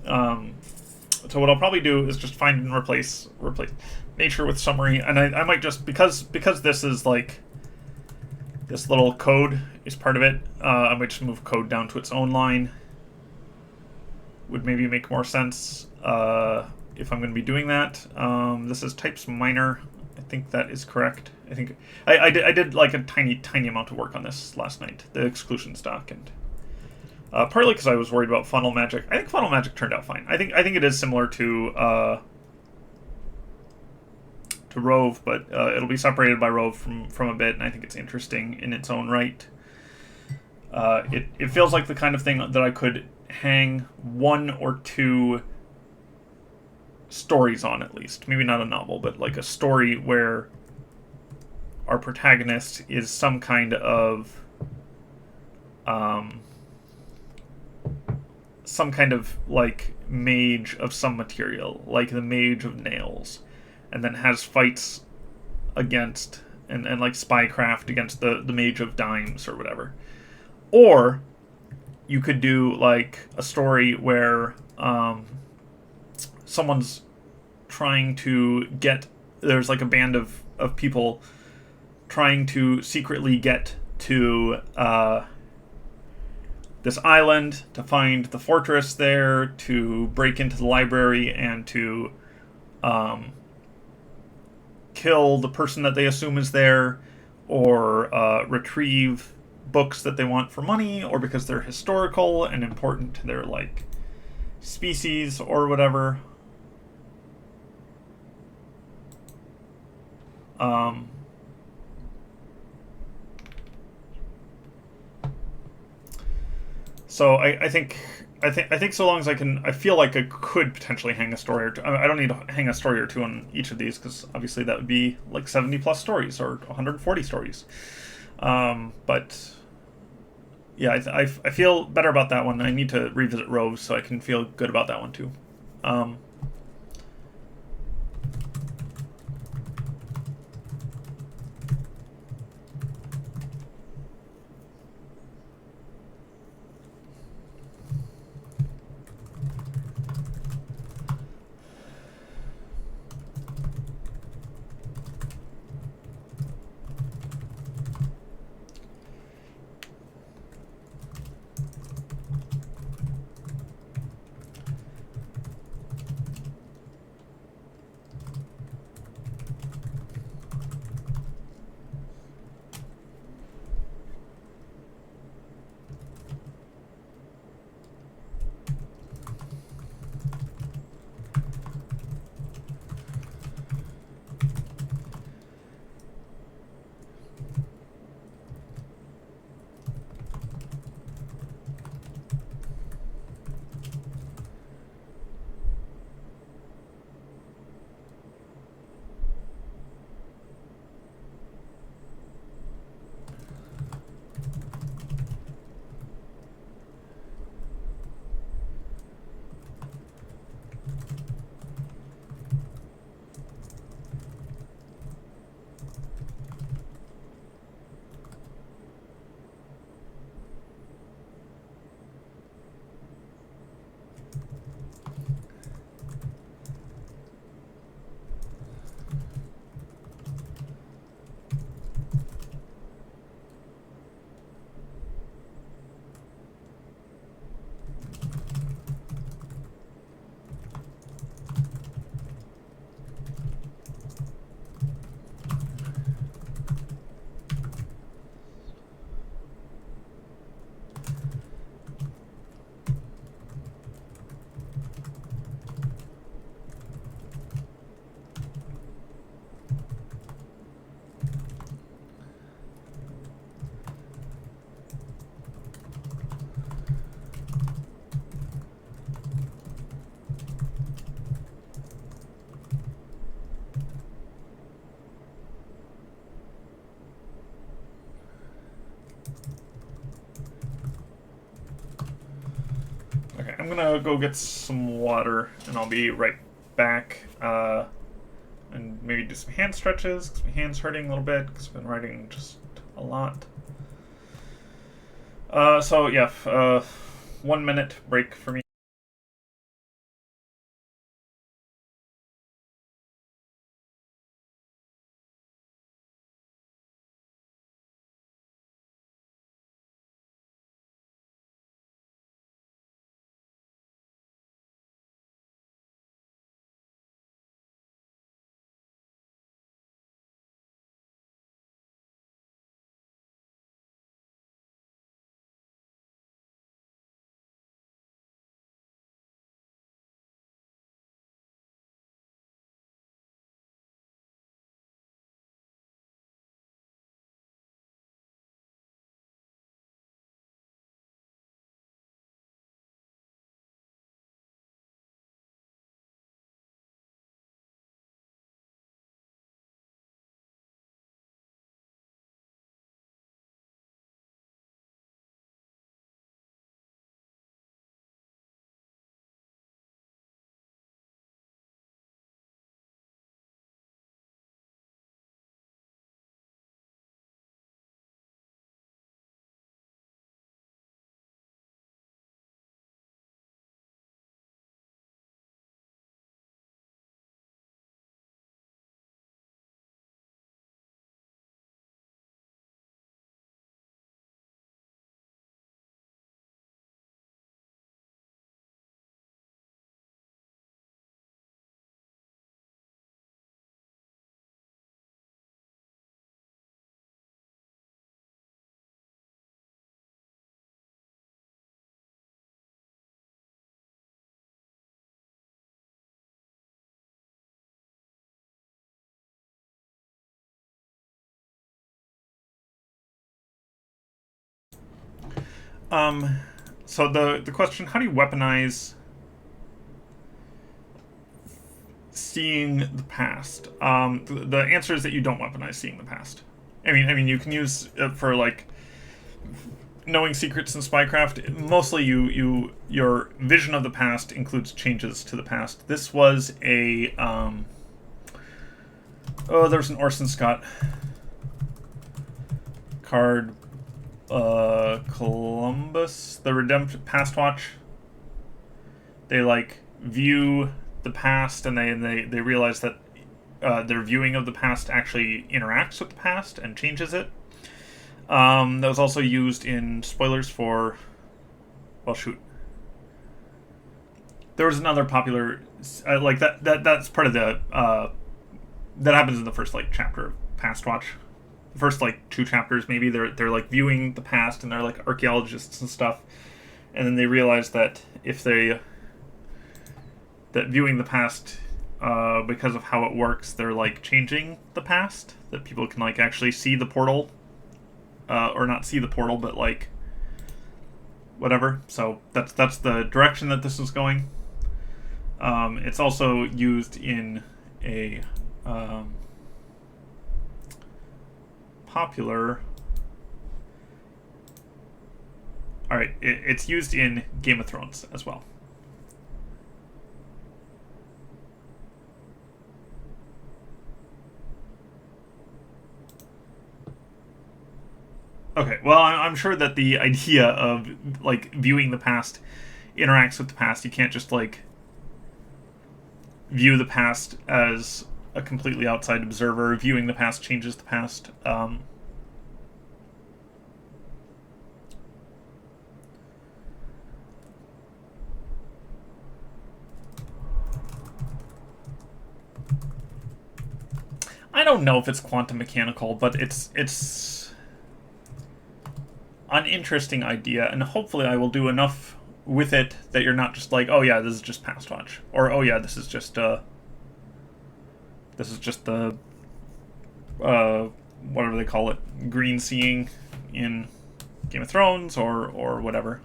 So what I'll probably do is just find and replace nature with summary, and I might just, because this is like, this little code is part of it, I might just move code down to its own line. Would maybe make more sense if I'm going to be doing that. This is types minor. I think that is correct. I think I did like a tiny amount of work on this last night, the exclusions doc, and partly because I was worried about funnel magic. I think funnel magic turned out fine. I think it is similar to Rove, but it'll be separated by Rove from a bit, and I think it's interesting in its own right. It feels like the kind of thing that I could hang one or two stories on, at least. Maybe not a novel, but like a story where our protagonist is some kind of like mage of some material, like the mage of nails, and then has fights against and like spycraft against the mage of dimes or whatever. Or you could do like a story where someone's trying to get, there's like a band of people trying to secretly get to this island, to find the fortress there, to break into the library, and to kill the person that they assume is there, or retrieve books that they want for money, or because they're historical and important to their like species or whatever. Um, so I think so long as I feel like I could potentially hang a story or two. I don't need to hang a story or two on each of these because obviously that would be like 70 plus stories or 140 stories. But yeah, I feel better about that one. I need to revisit Rose so I can feel good about that one too. Um, okay, I'm gonna go get some water and I'll be right back. And maybe do some hand stretches because my hand's hurting a little bit because I've been writing just a lot. So yeah, 1 minute break for me. So the question: how do you weaponize seeing the past? The answer is that you don't weaponize seeing the past. I mean, you can use it for like knowing secrets in spycraft. Mostly, your vision of the past includes changes to the past. This was a there's an Orson Scott card, Columbus, the Redemption Past Watch. They like view the past, and they realize that their viewing of the past actually interacts with the past and changes it. That was also used in spoilers for, well, shoot. There was another popular like that. That's part of the that happens in the first like chapter of Past Watch. The first like 2 chapters maybe they're like viewing the past, and they're like archaeologists and stuff, and then they realize that if they that viewing the past, because of how it works, they're like changing the past. That people can like actually see the portal, or not see the portal, but like whatever. So that's the direction that this is going. It's also used in a popular. All right, it's used in Game of Thrones as well. Okay, well, I'm sure that the idea of like viewing the past interacts with the past. You can't just like view the past as a completely outside observer. Viewing the past changes the past. I don't know if it's quantum mechanical, but it's an interesting idea, and hopefully I will do enough with it that you're not just like, oh yeah, this is just Past Watch, or oh yeah, this is just the whatever they call it, green seeing in Game of Thrones, or whatever.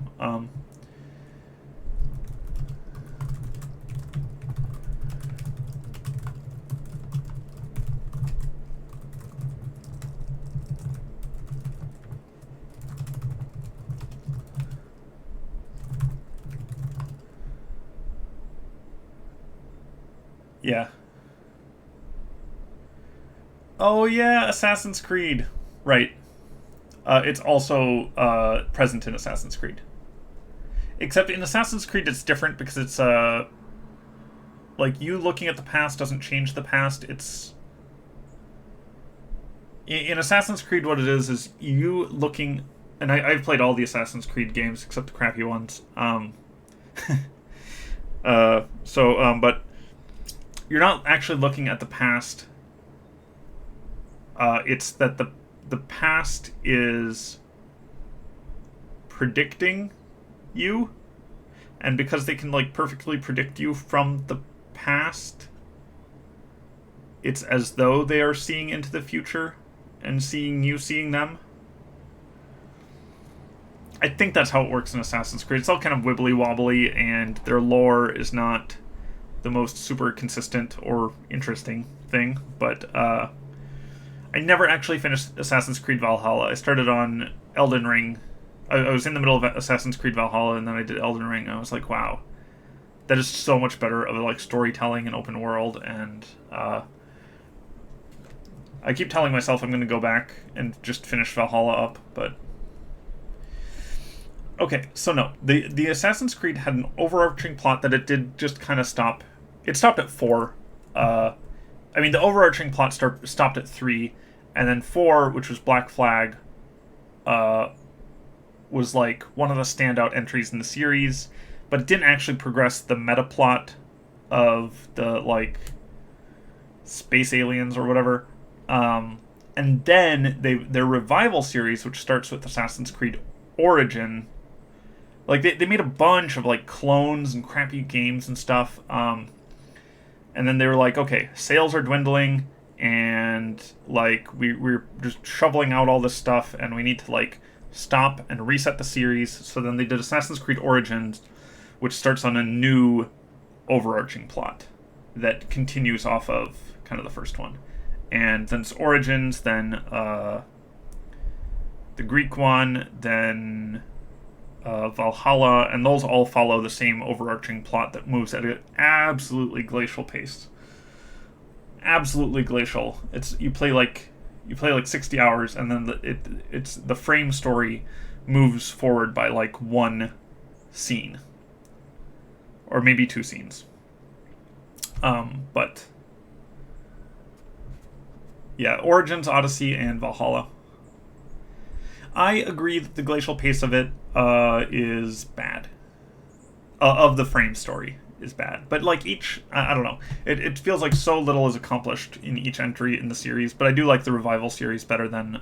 Yeah. Oh yeah, Assassin's Creed. Right. It's also present in Assassin's Creed. Except in Assassin's Creed, it's different because it's like you looking at the past doesn't change the past. It's in Assassin's Creed, what it is you looking, and I've played all the Assassin's Creed games except the crappy ones. But you're not actually looking at the past. It's that the past is predicting you, and because they can like perfectly predict you from the past, it's as though they are seeing into the future and seeing you seeing them. I think that's how it works in Assassin's Creed. It's all kind of wibbly wobbly, and their lore is not the most super consistent or interesting thing, but I never actually finished Assassin's Creed Valhalla. I started on Elden Ring. I was in the middle of Assassin's Creed Valhalla, and then I did Elden Ring. I was like, wow, that is so much better of like storytelling and open world. And I keep telling myself I'm going to go back and just finish Valhalla up, but okay. So no, the Assassin's Creed had an overarching plot that it did just kind of stop. It stopped at 4. I mean, the overarching plot stopped at 3, and then 4, which was Black Flag, was like one of the standout entries in the series, but it didn't actually progress the meta plot of the like space aliens or whatever. And then their revival series, which starts with Assassin's Creed Origin, like they made a bunch of like clones and crappy games and stuff. And then they were like, okay, sales are dwindling, and like we're just shoveling out all this stuff, and we need to like stop and reset the series. So then they did Assassin's Creed Origins, which starts on a new overarching plot that continues off of kind of the first one. And then it's Origins, then the Greek one, then Valhalla, and those all follow the same overarching plot that moves at an absolutely glacial pace. Absolutely glacial. You play like 60 hours, and then it's the frame story moves forward by like one scene, or maybe two scenes. But yeah, Origins, Odyssey, and Valhalla. I agree that the glacial pace of it is bad. Of the frame story is bad. But like I don't know. It feels like so little is accomplished in each entry in the series. But I do like the Revival series better than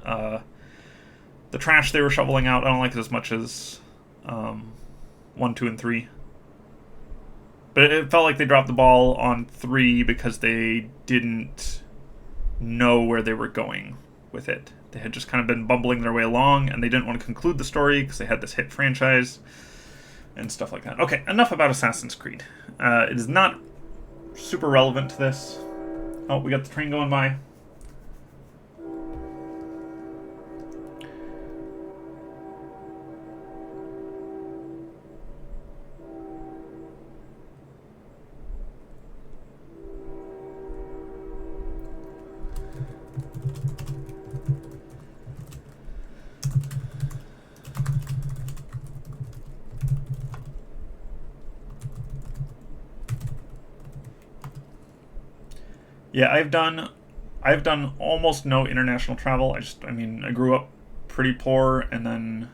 the trash they were shoveling out. I don't like it as much as 1, 2, and 3. But it felt like they dropped the ball on 3 because they didn't know where they were going with it. They had just kind of been bumbling their way along, and they didn't want to conclude the story because they had this hit franchise and stuff like that. Okay, enough about Assassin's Creed. It is not super relevant to this. Oh, we got the train going by. Yeah, I've done almost no international travel. I grew up pretty poor, and then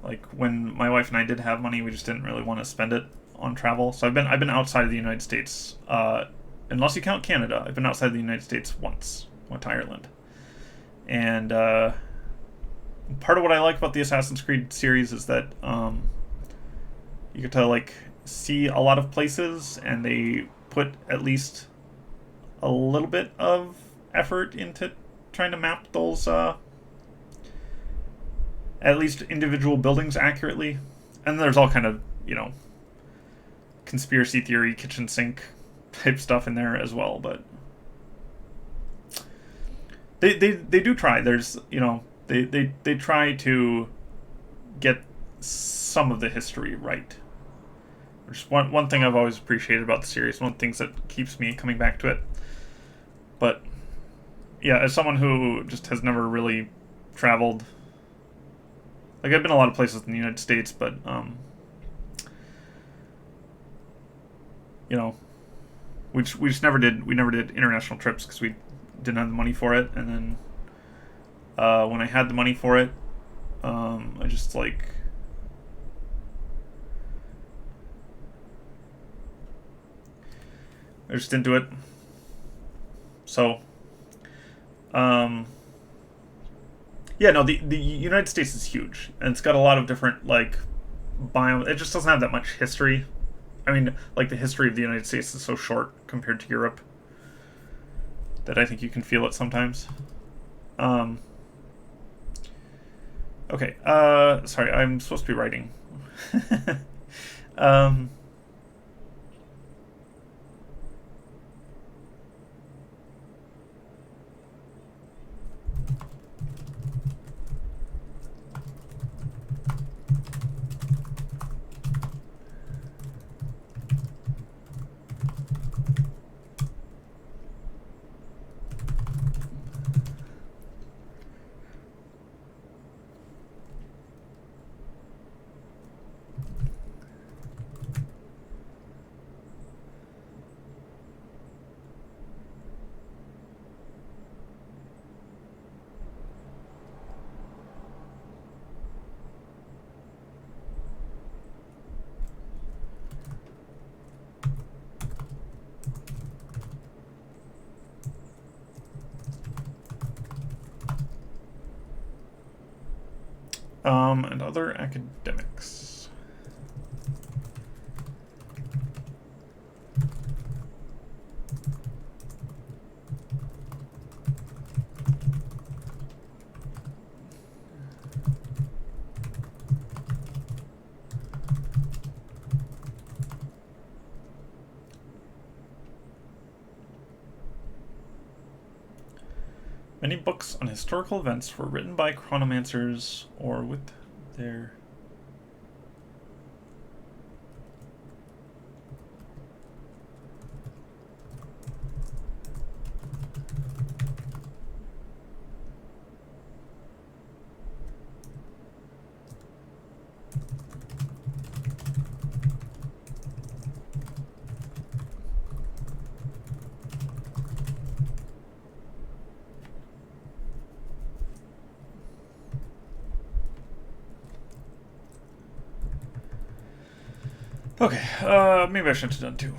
like when my wife and I did have money, we just didn't really want to spend it on travel. So I've been outside of the United States, unless you count Canada. I've been outside the United States once. Went to Ireland, and part of what I like about the Assassin's Creed series is that you get to like see a lot of places, and they put at least a little bit of effort into trying to map those at least individual buildings accurately. And there's all kind of, conspiracy theory, kitchen sink type stuff in there as well, but they do try. There's, they try to get some of the history right. Which is one thing I've always appreciated about the series, one of the things that keeps me coming back to it. But yeah, as someone who just has never really traveled, like I've been a lot of places in the United States, but we just never did international trips because we didn't have the money for it. And then when I had the money for it, I just didn't do it. So, the United States is huge, and it's got a lot of different, biomes. It just doesn't have that much history. I mean, the history of the United States is so short compared to Europe that I think you can feel it sometimes. Okay, sorry, I'm supposed to be writing. And other academics. Many books on historical events were written by chronomancers or with their... Okay, maybe I should have done two.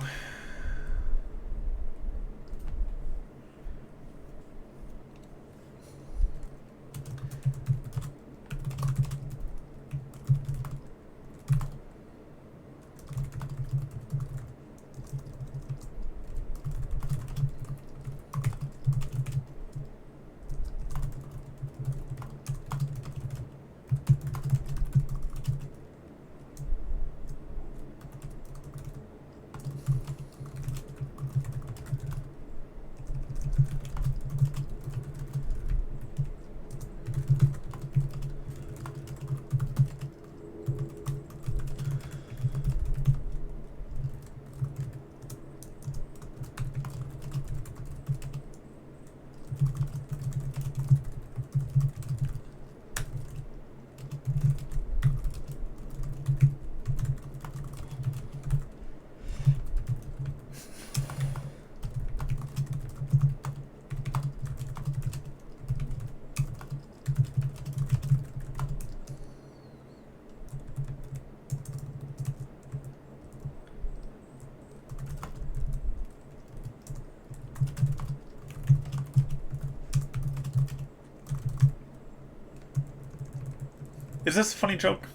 Is this a funny joke?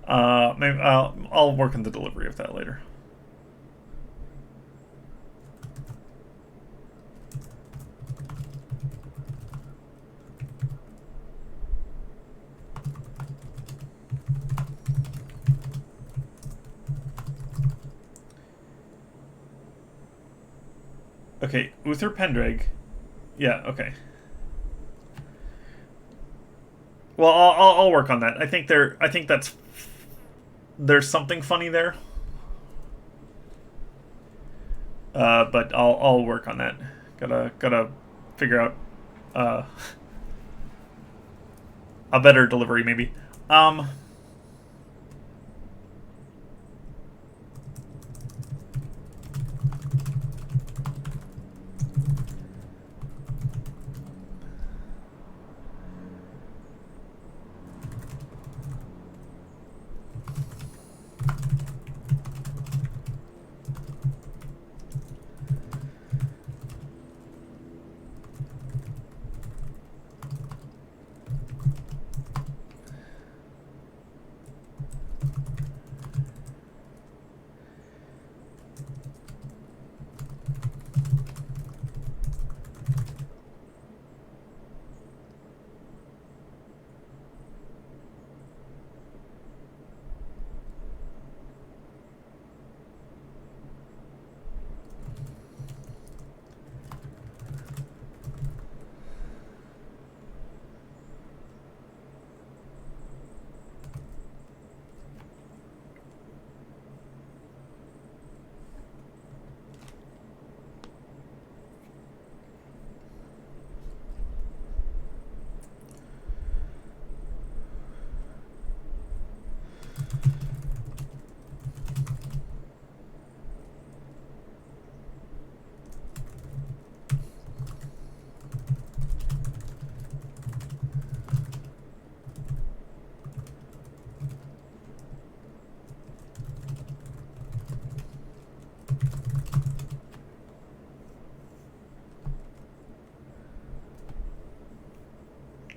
Maybe I'll work on the delivery of that later. Okay, Uther Pendraig. Yeah, okay. Well, I'll work on that. I think there's something funny there. But I'll work on that. Gotta figure out a better delivery maybe.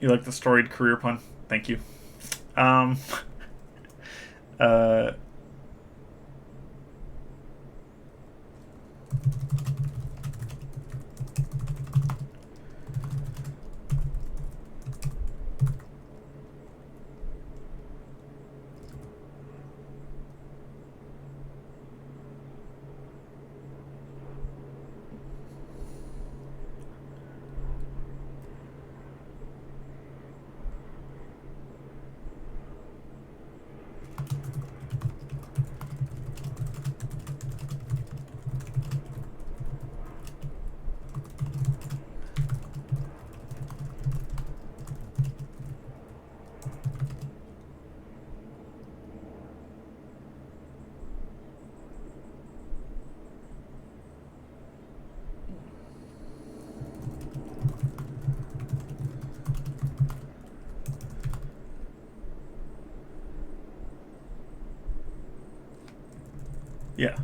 You like the storied career pun? Thank you. Uh, Yeah.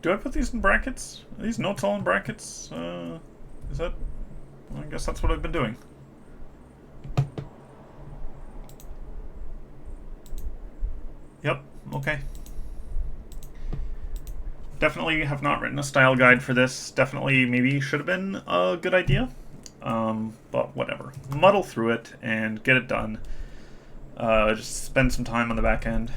Do I put these in brackets? Are these notes all in brackets? Is that... Well, I guess that's what I've been doing. Yep, okay. Definitely have not written a style guide for this. Definitely maybe should have been a good idea. But whatever. Muddle through it and get it done. Just spend some time on the back end.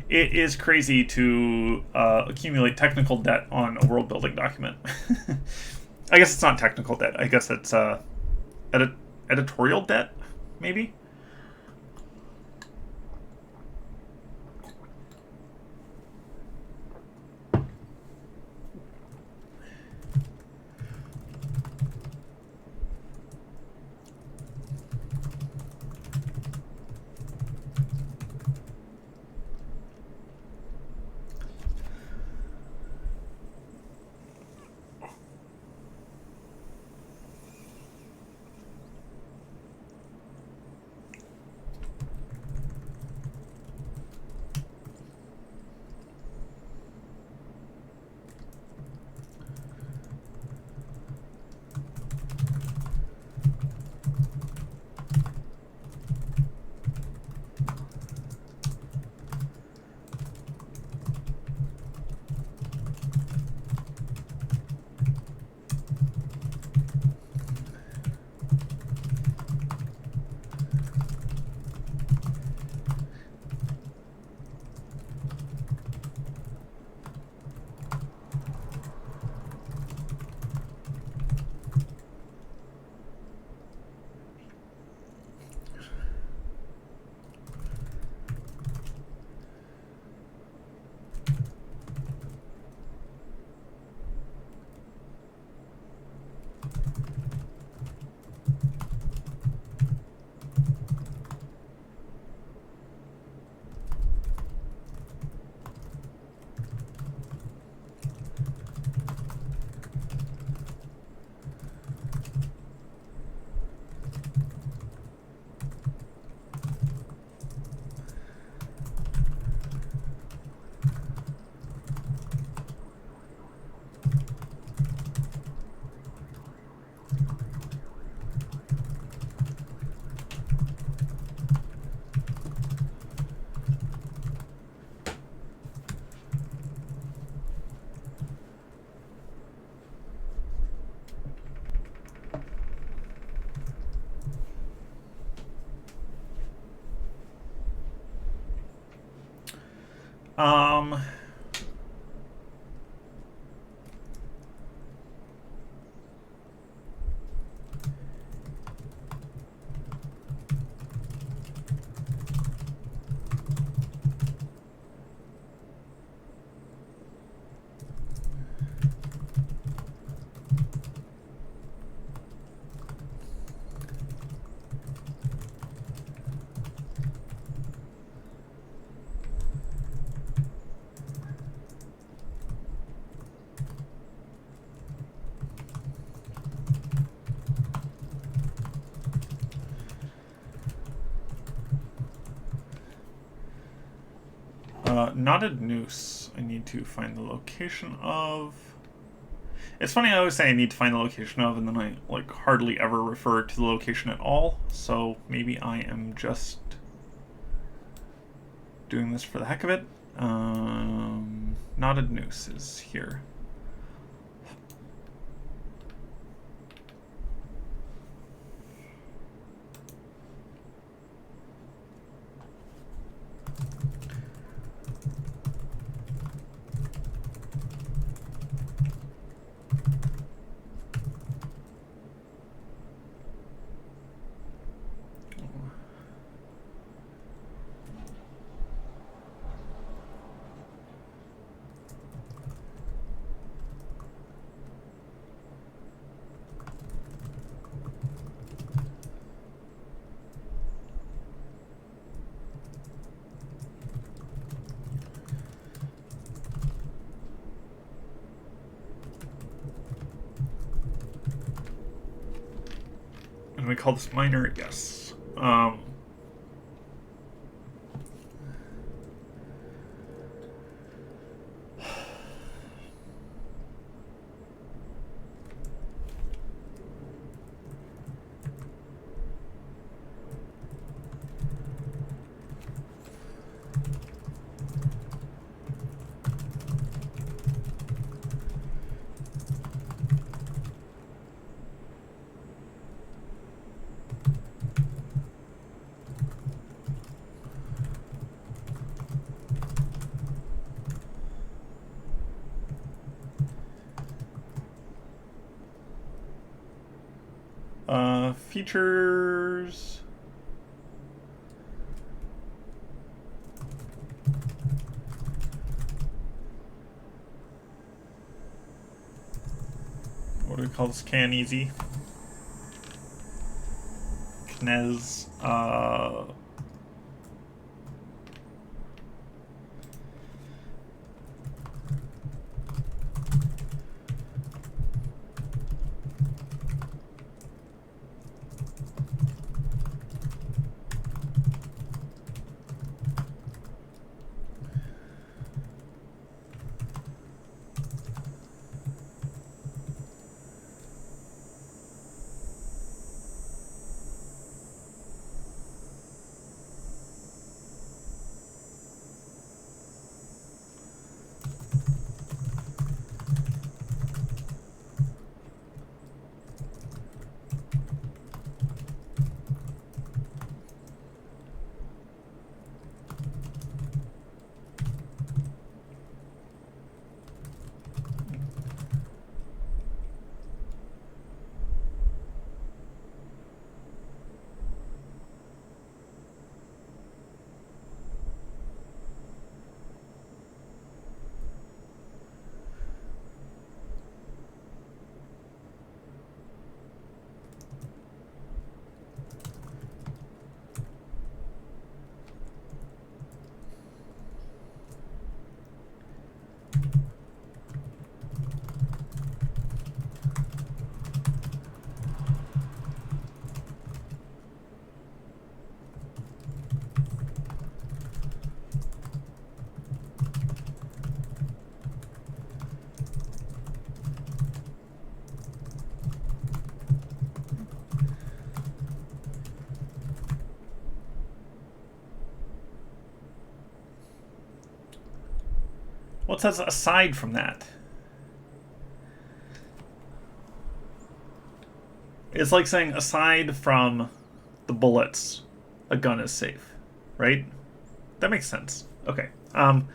It is crazy to accumulate technical debt on a world building document. I guess it's not technical debt. I guess it's editorial debt, maybe? Um... knotted noose. I need to find the location of. It's funny, I always say I need to find the location of, and then I like hardly ever refer to the location at all. So maybe I am just doing this for the heck of it. Knotted noose is here. we call this minor? Yes. Features. What do we call this? Can easy. Knez. What's aside from that? It's like saying aside from the bullets, a gun is safe, right? That makes sense. Okay. Um,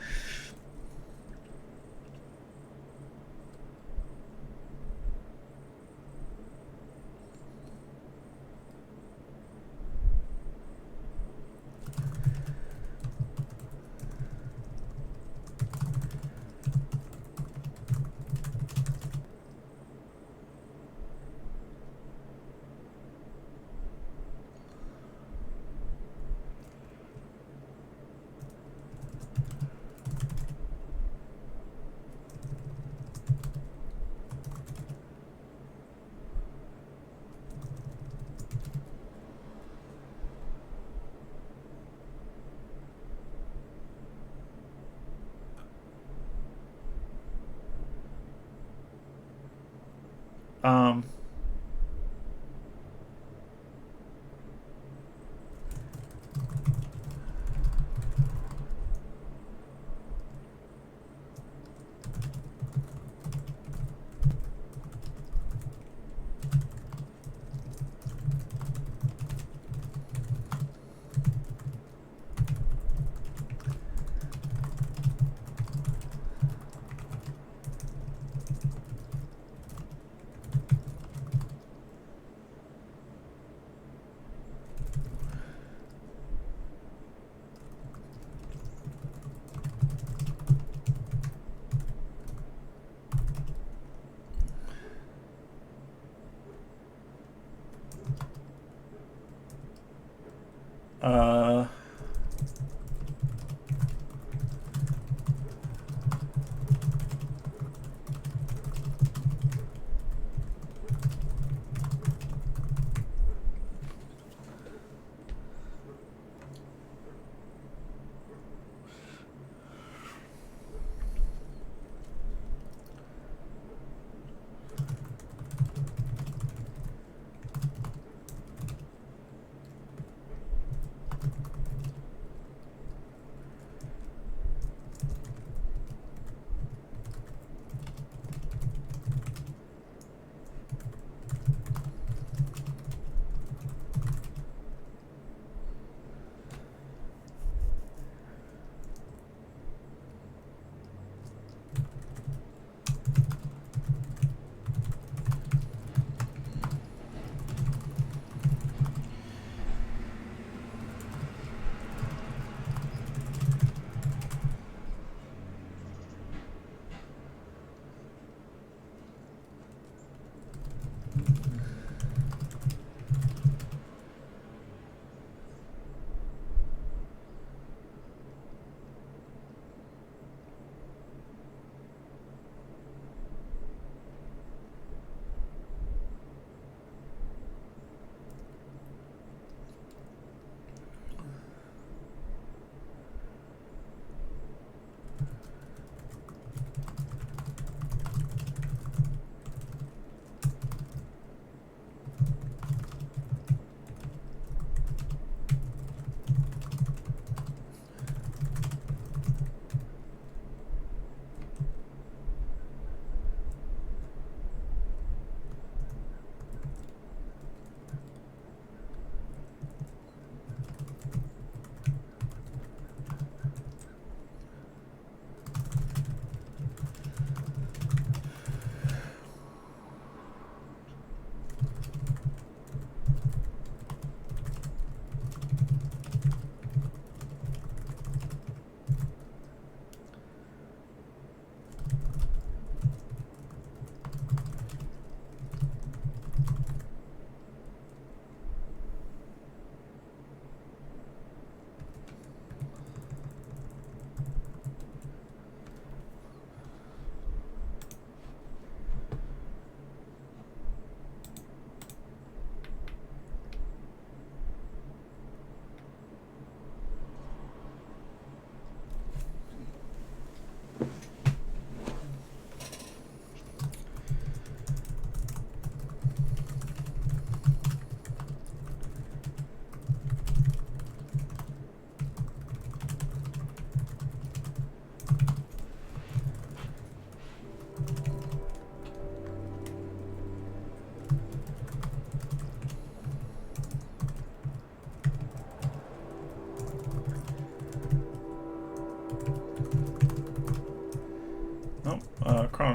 uh,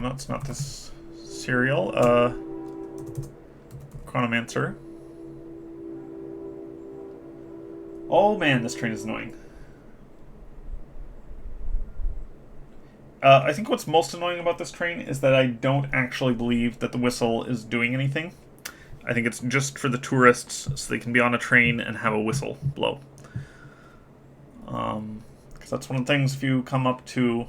no, it's not this serial. Chronomancer. Oh man, this train is annoying. I think what's most annoying about this train is that I don't actually believe that the whistle is doing anything. I think it's just for the tourists, so they can be on a train and have a whistle blow. Because that's one of the things if you come up to...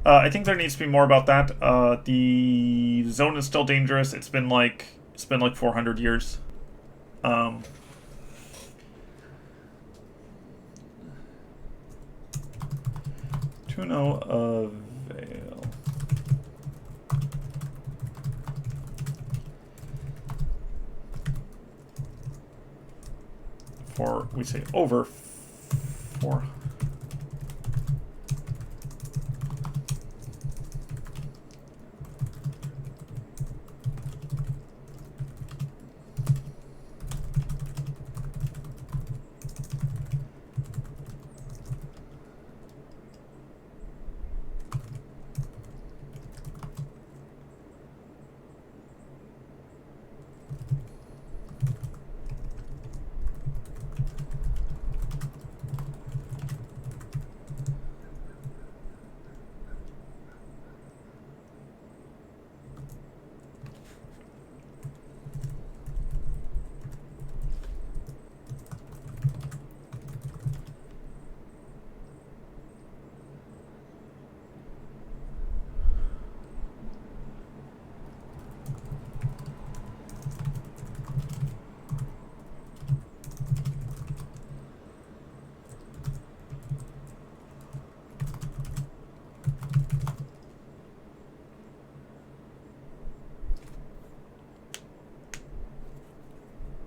I think there needs to be more about that. The zone is still dangerous. It's been like 400 years. To no avail. For we say over 4.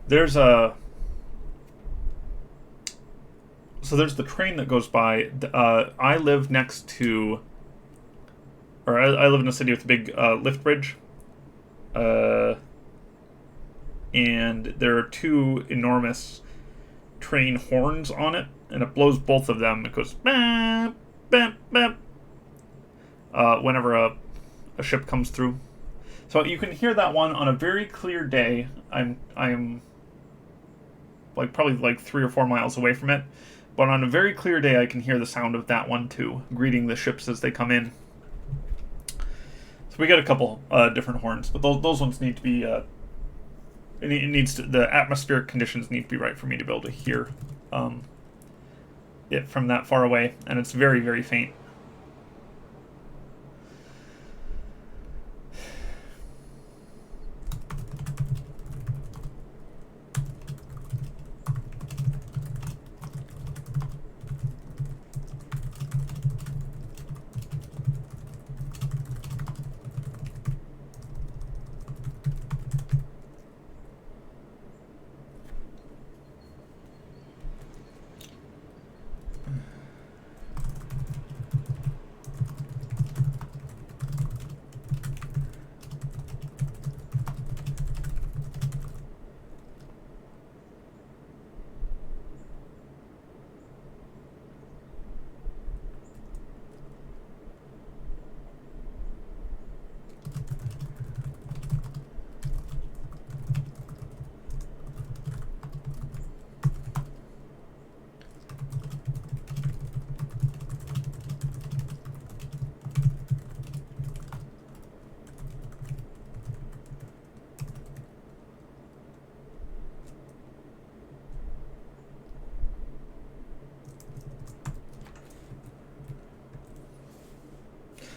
There's a... So there's the train that goes by. I live next to... Or I live in a city with a big lift bridge. And there are 2 enormous train horns on it. And it blows both of them. It goes... Bap, bap, bap, whenever a ship comes through. So you can hear that one on a very clear day. I'm like probably like 3 or 4 miles away from it, but on a very clear day I can hear the sound of that one too, greeting the ships as they come in. So we got a couple different horns, but those ones need to be it needs to, the atmospheric conditions need to be right for me to be able to hear it from that far away, and it's very, very faint.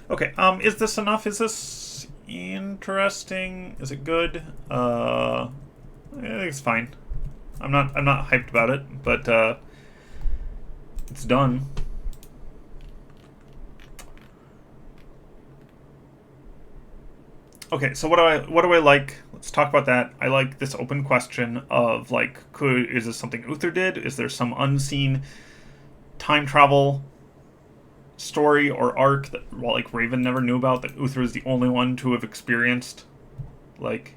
Okay, is this enough? Is this interesting? Is it good? I think it's fine. I'm not hyped about it, but it's done. Okay, so what do I like? Let's talk about that. I like this open question of like, is this something Uther did? Is there some unseen time travel story or arc that like Raven never knew about, that Uther is the only one to have experienced? Like,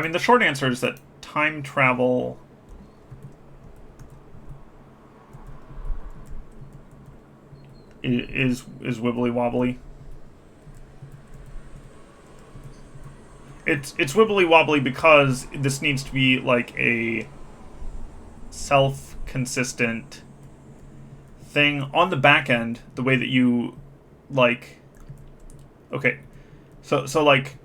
I mean, the short answer is that time travel is wibbly wobbly. It's wibbly wobbly because this needs to be like a self-consistent thing on the back end. The way that you like, okay, so like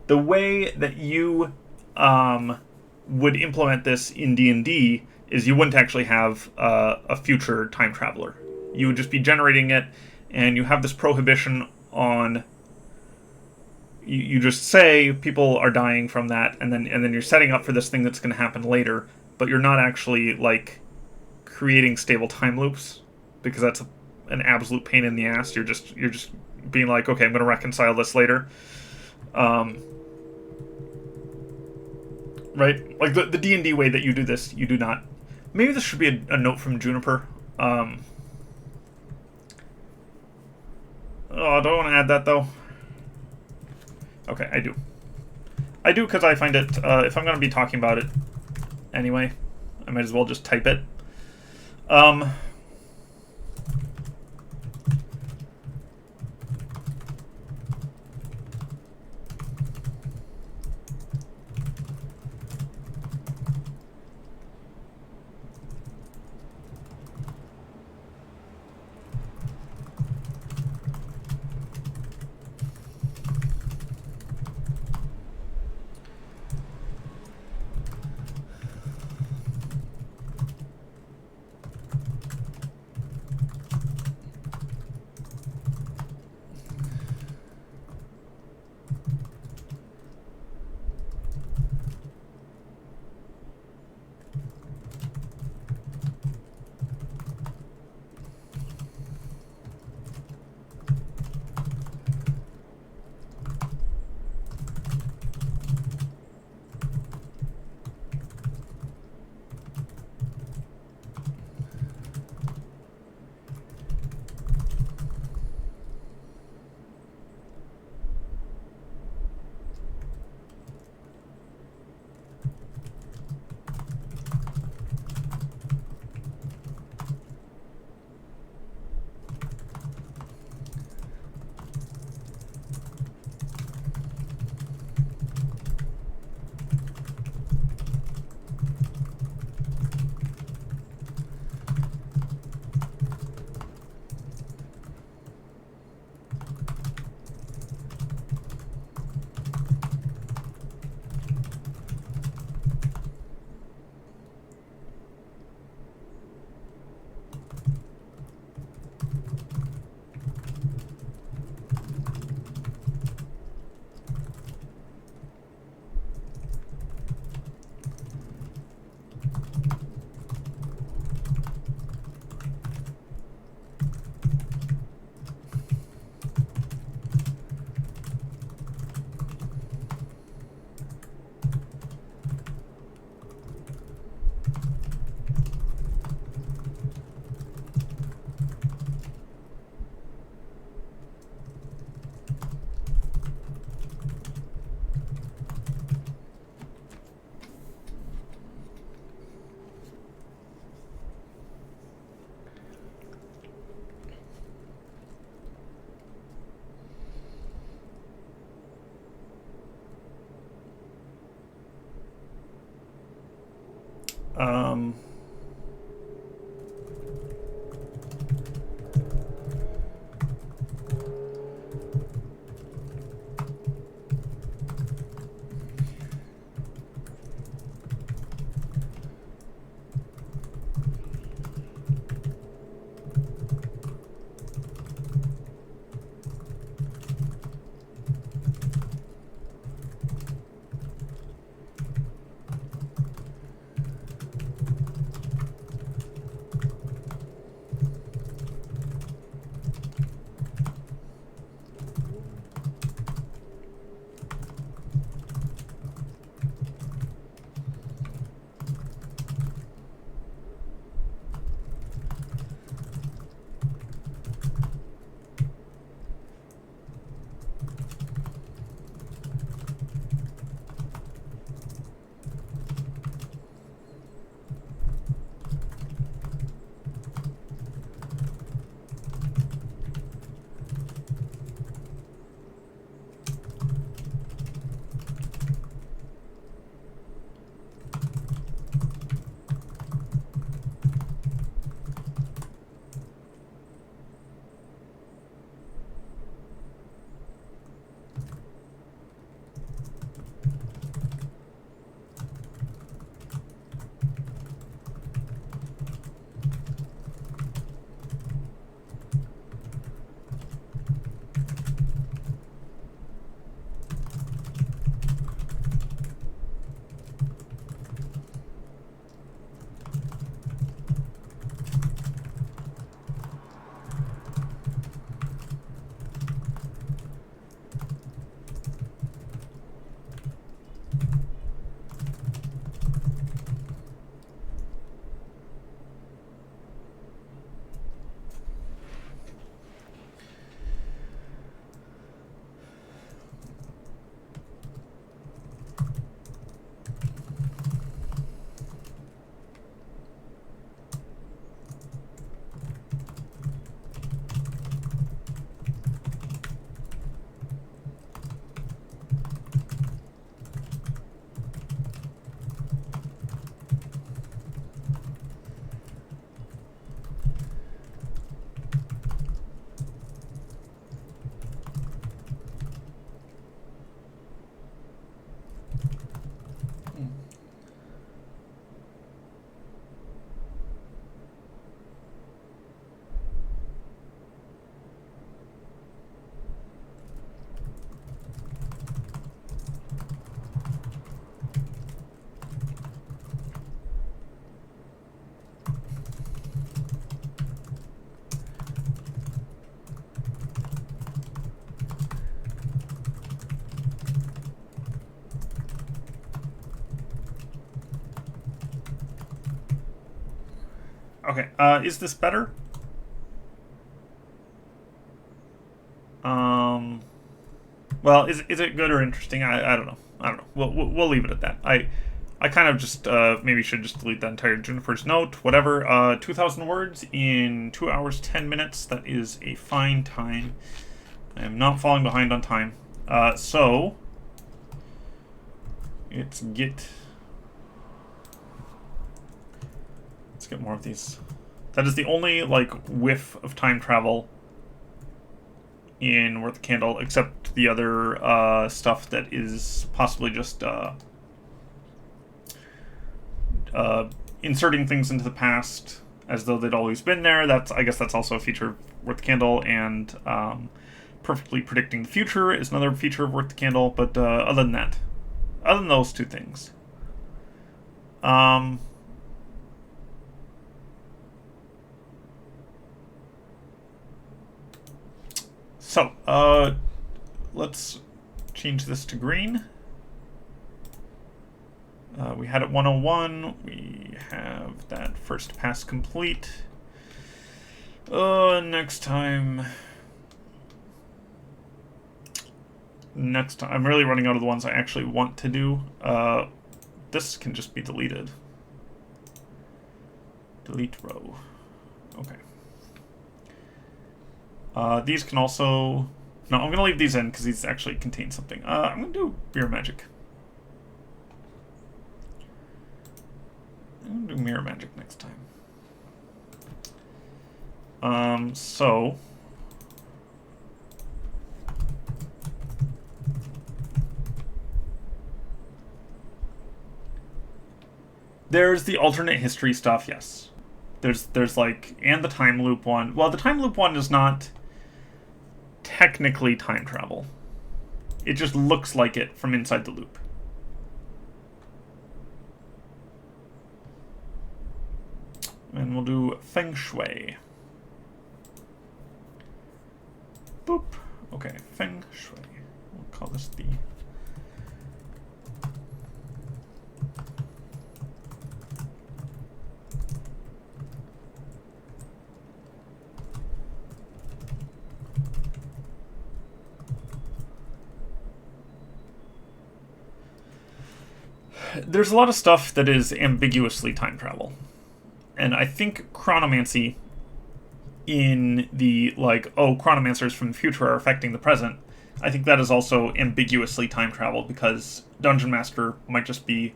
the way that you would implement this in D&D is you wouldn't actually have a future time traveler. You would just be generating it, and you have this prohibition on. You just say people are dying from that, and then you're setting up for this thing that's going to happen later, but you're not actually like creating stable time loops, because that's an absolute pain in the ass. You're just being like, okay, I'm going to reconcile this later. Right? Like the D&D way that you do this, you do not. Maybe this should be a note from Juniper. Oh, do I want to add that though? Okay, I do. I do because I find it, if I'm going to be talking about it anyway, I might as well just type it. Um, Okay, is this better? Well, is it good or interesting? I don't know. I don't know. We'll leave it at that. I kind of just maybe should just delete that entire Juniper's note. Whatever. 2,000 words in 2 hours 10 minutes. That is a fine time. I am not falling behind on time. So let's get more of these. That is the only like whiff of time travel in Worth the Candle, except the other stuff that is possibly just inserting things into the past as though they'd always been there. I guess that's also a feature of Worth the Candle, and perfectly predicting the future is another feature of Worth the Candle. But other than those two things, so, let's change this to green. We had it 101. We have that first pass complete. Next time, I'm really running out of the ones I actually want to do. This can just be deleted. Delete row. Okay. These can also... No, I'm going to leave these in because these actually contain something. I'm going to do Mirror Magic. I'm going to do Mirror Magic next time. So... There's the alternate history stuff, yes. There's like... And the time loop one. Well, the time loop one is not technically time travel. It just looks like it from inside the loop. And we'll do Feng Shui. Boop. Okay, Feng Shui. We'll call this the... There's a lot of stuff that is ambiguously time travel. And I think chronomancy in the, like, oh, chronomancers from the future are affecting the present, I think that is also ambiguously time travel, because Dungeon Master might just be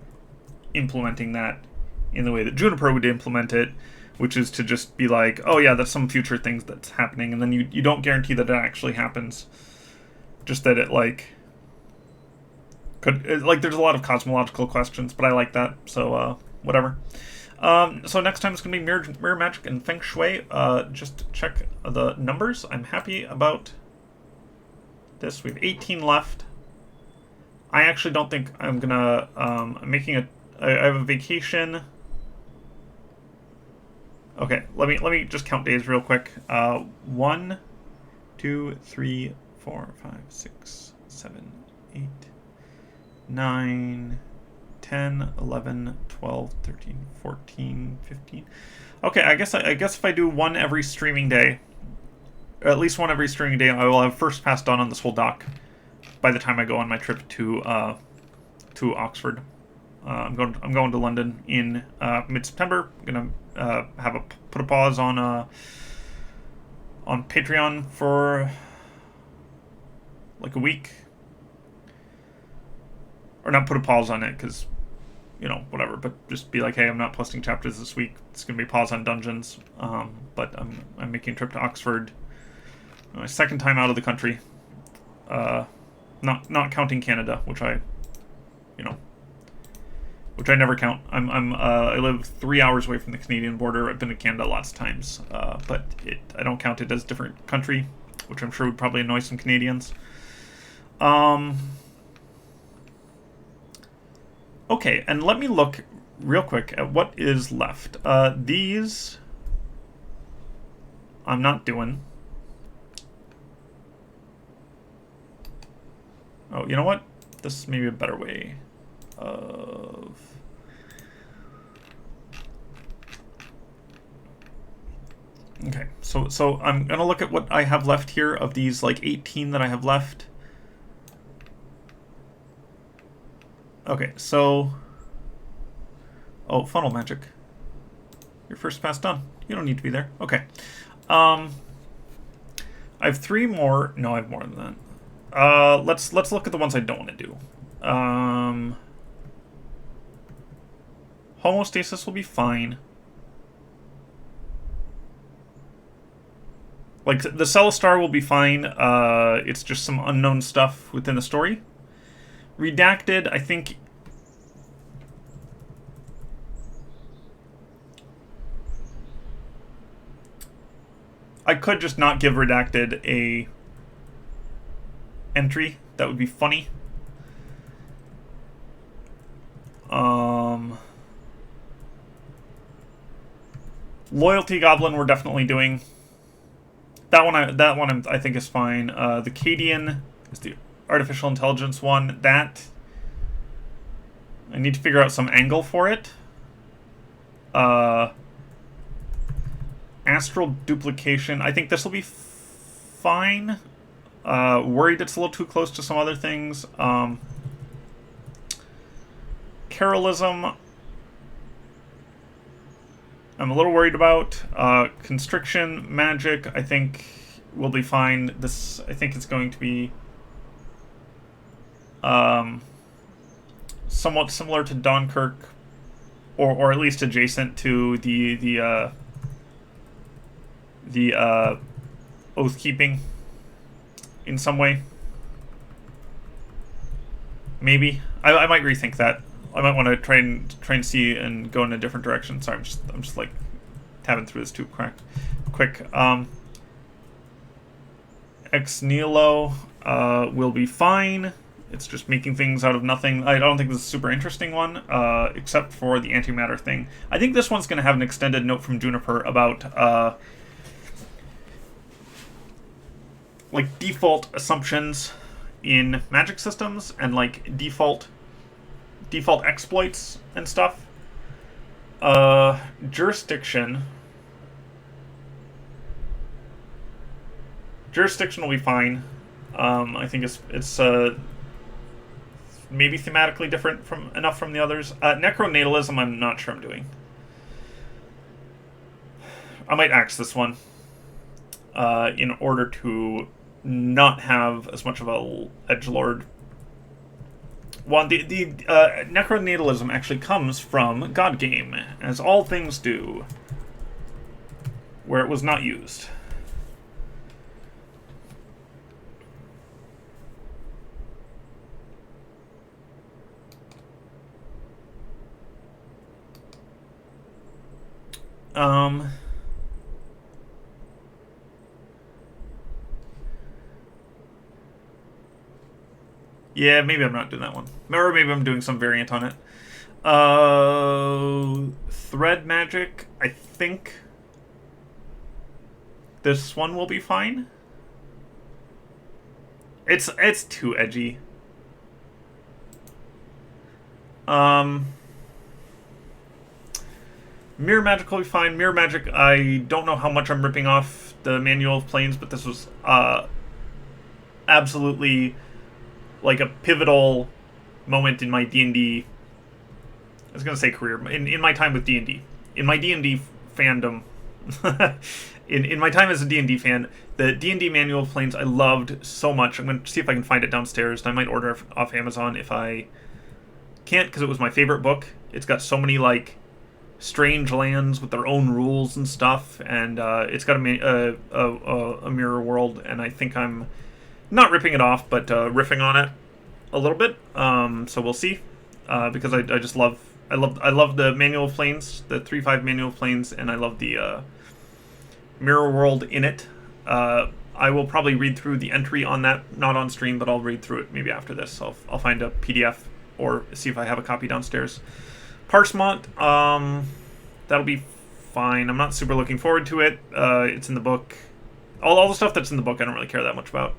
implementing that in the way that Juniper would implement it, which is to just be like, oh yeah, that's some future things that's happening, and then you don't guarantee that it actually happens. Just that it, like... there's a lot of cosmological questions, but I like that, so whatever. So next time it's going to be Mirror Magic and Feng Shui. Just check the numbers. I'm happy about this. We have 18 left. I actually don't think I'm going to... I'm making I have a vacation. Okay, let me just count days real quick. 1, 2, 3, 4, 5, 6, 7, 8... 9, 10, 11, 12, 13, 14, 15. Okay, I guess if I do one every streaming day, or at least one every streaming day, I will have first pass done on this whole doc by the time I go on my trip to Oxford. I'm going to London in mid-September. I'm gonna put a pause on Patreon for like a week. Or not put a pause on it, because, you know, whatever. But just be like, hey, I'm not posting chapters this week. It's going to be pause on Dungeons. But I'm making a trip to Oxford. My second time out of the country. Not counting Canada, which I never count. I live 3 hours away from the Canadian border. I've been to Canada lots of times. But I don't count it as a different country, which I'm sure would probably annoy some Canadians. Okay, and let me look real quick at what is left. These I'm not doing. Oh, you know what? This is maybe a better way of... Okay, so I'm gonna look at what I have left here of these like 18 that I have left. Okay, so funnel magic. Your first pass done. You don't need to be there. Okay. I have 3 more. No, I have more than that. Let's look at the ones I don't want to do. Homostasis will be fine. Like, the Celestar will be fine. It's just some unknown stuff within the story. Redacted, I think... I could just not give Redacted a entry. That would be funny. Loyalty Goblin we're definitely doing. That one I think is fine. The Cadian is the artificial intelligence one. That I need to figure out some angle for it. Astral duplication. I think this will be fine. Worried it's a little too close to some other things. Carolism, I'm a little worried about. Constriction magic, I think will be fine. This, I think it's going to be somewhat similar to Dunkirk, or at least adjacent to the oath keeping in some way. Maybe I might rethink that. I might want to try and see and go in a different direction. Sorry, I'm just like tabbing through this too quick. Ex Nihilo will be fine. It's just making things out of nothing. I don't think this is a super interesting one, except for the antimatter thing. I think this one's going to have an extended note from Juniper about like default assumptions in magic systems and like default exploits and stuff. Jurisdiction will be fine. I think it's maybe thematically different enough from the others. Necronatalism, I'm not sure I'm doing. I might axe this one in order to not have as much of a edgelord. Well, the necronatalism actually comes from God Game, as all things do, where it was not used. Yeah, maybe I'm not doing that one. Or maybe I'm doing some variant on it. Thread magic, I think this one will be fine. It's too edgy. Mirror magic will be fine. Mirror magic, I don't know how much I'm ripping off the Manual of Planes, but this was absolutely like a pivotal moment in my D&D. I was going to say career. In my time with D&D. In my D&D fandom. in my time as a D&D fan, the D&D Manual of Planes I loved so much. I'm going to see if I can find it downstairs. I might order it off Amazon if I can't, because it was my favorite book. It's got so many, like, strange lands with their own rules and stuff, and it's got a mirror world, and I think I'm not ripping it off, but riffing on it a little bit. So we'll see, because I just love the Manual of Planes, the 3.5 Manual of Planes, and I love the mirror world in it. I will probably read through the entry on that, not on stream, but I'll read through it maybe after this. So I'll find a PDF or see if I have a copy downstairs. Parchment, that'll be fine. I'm not super looking forward to it. It's in the book. All the stuff that's in the book I don't really care that much about,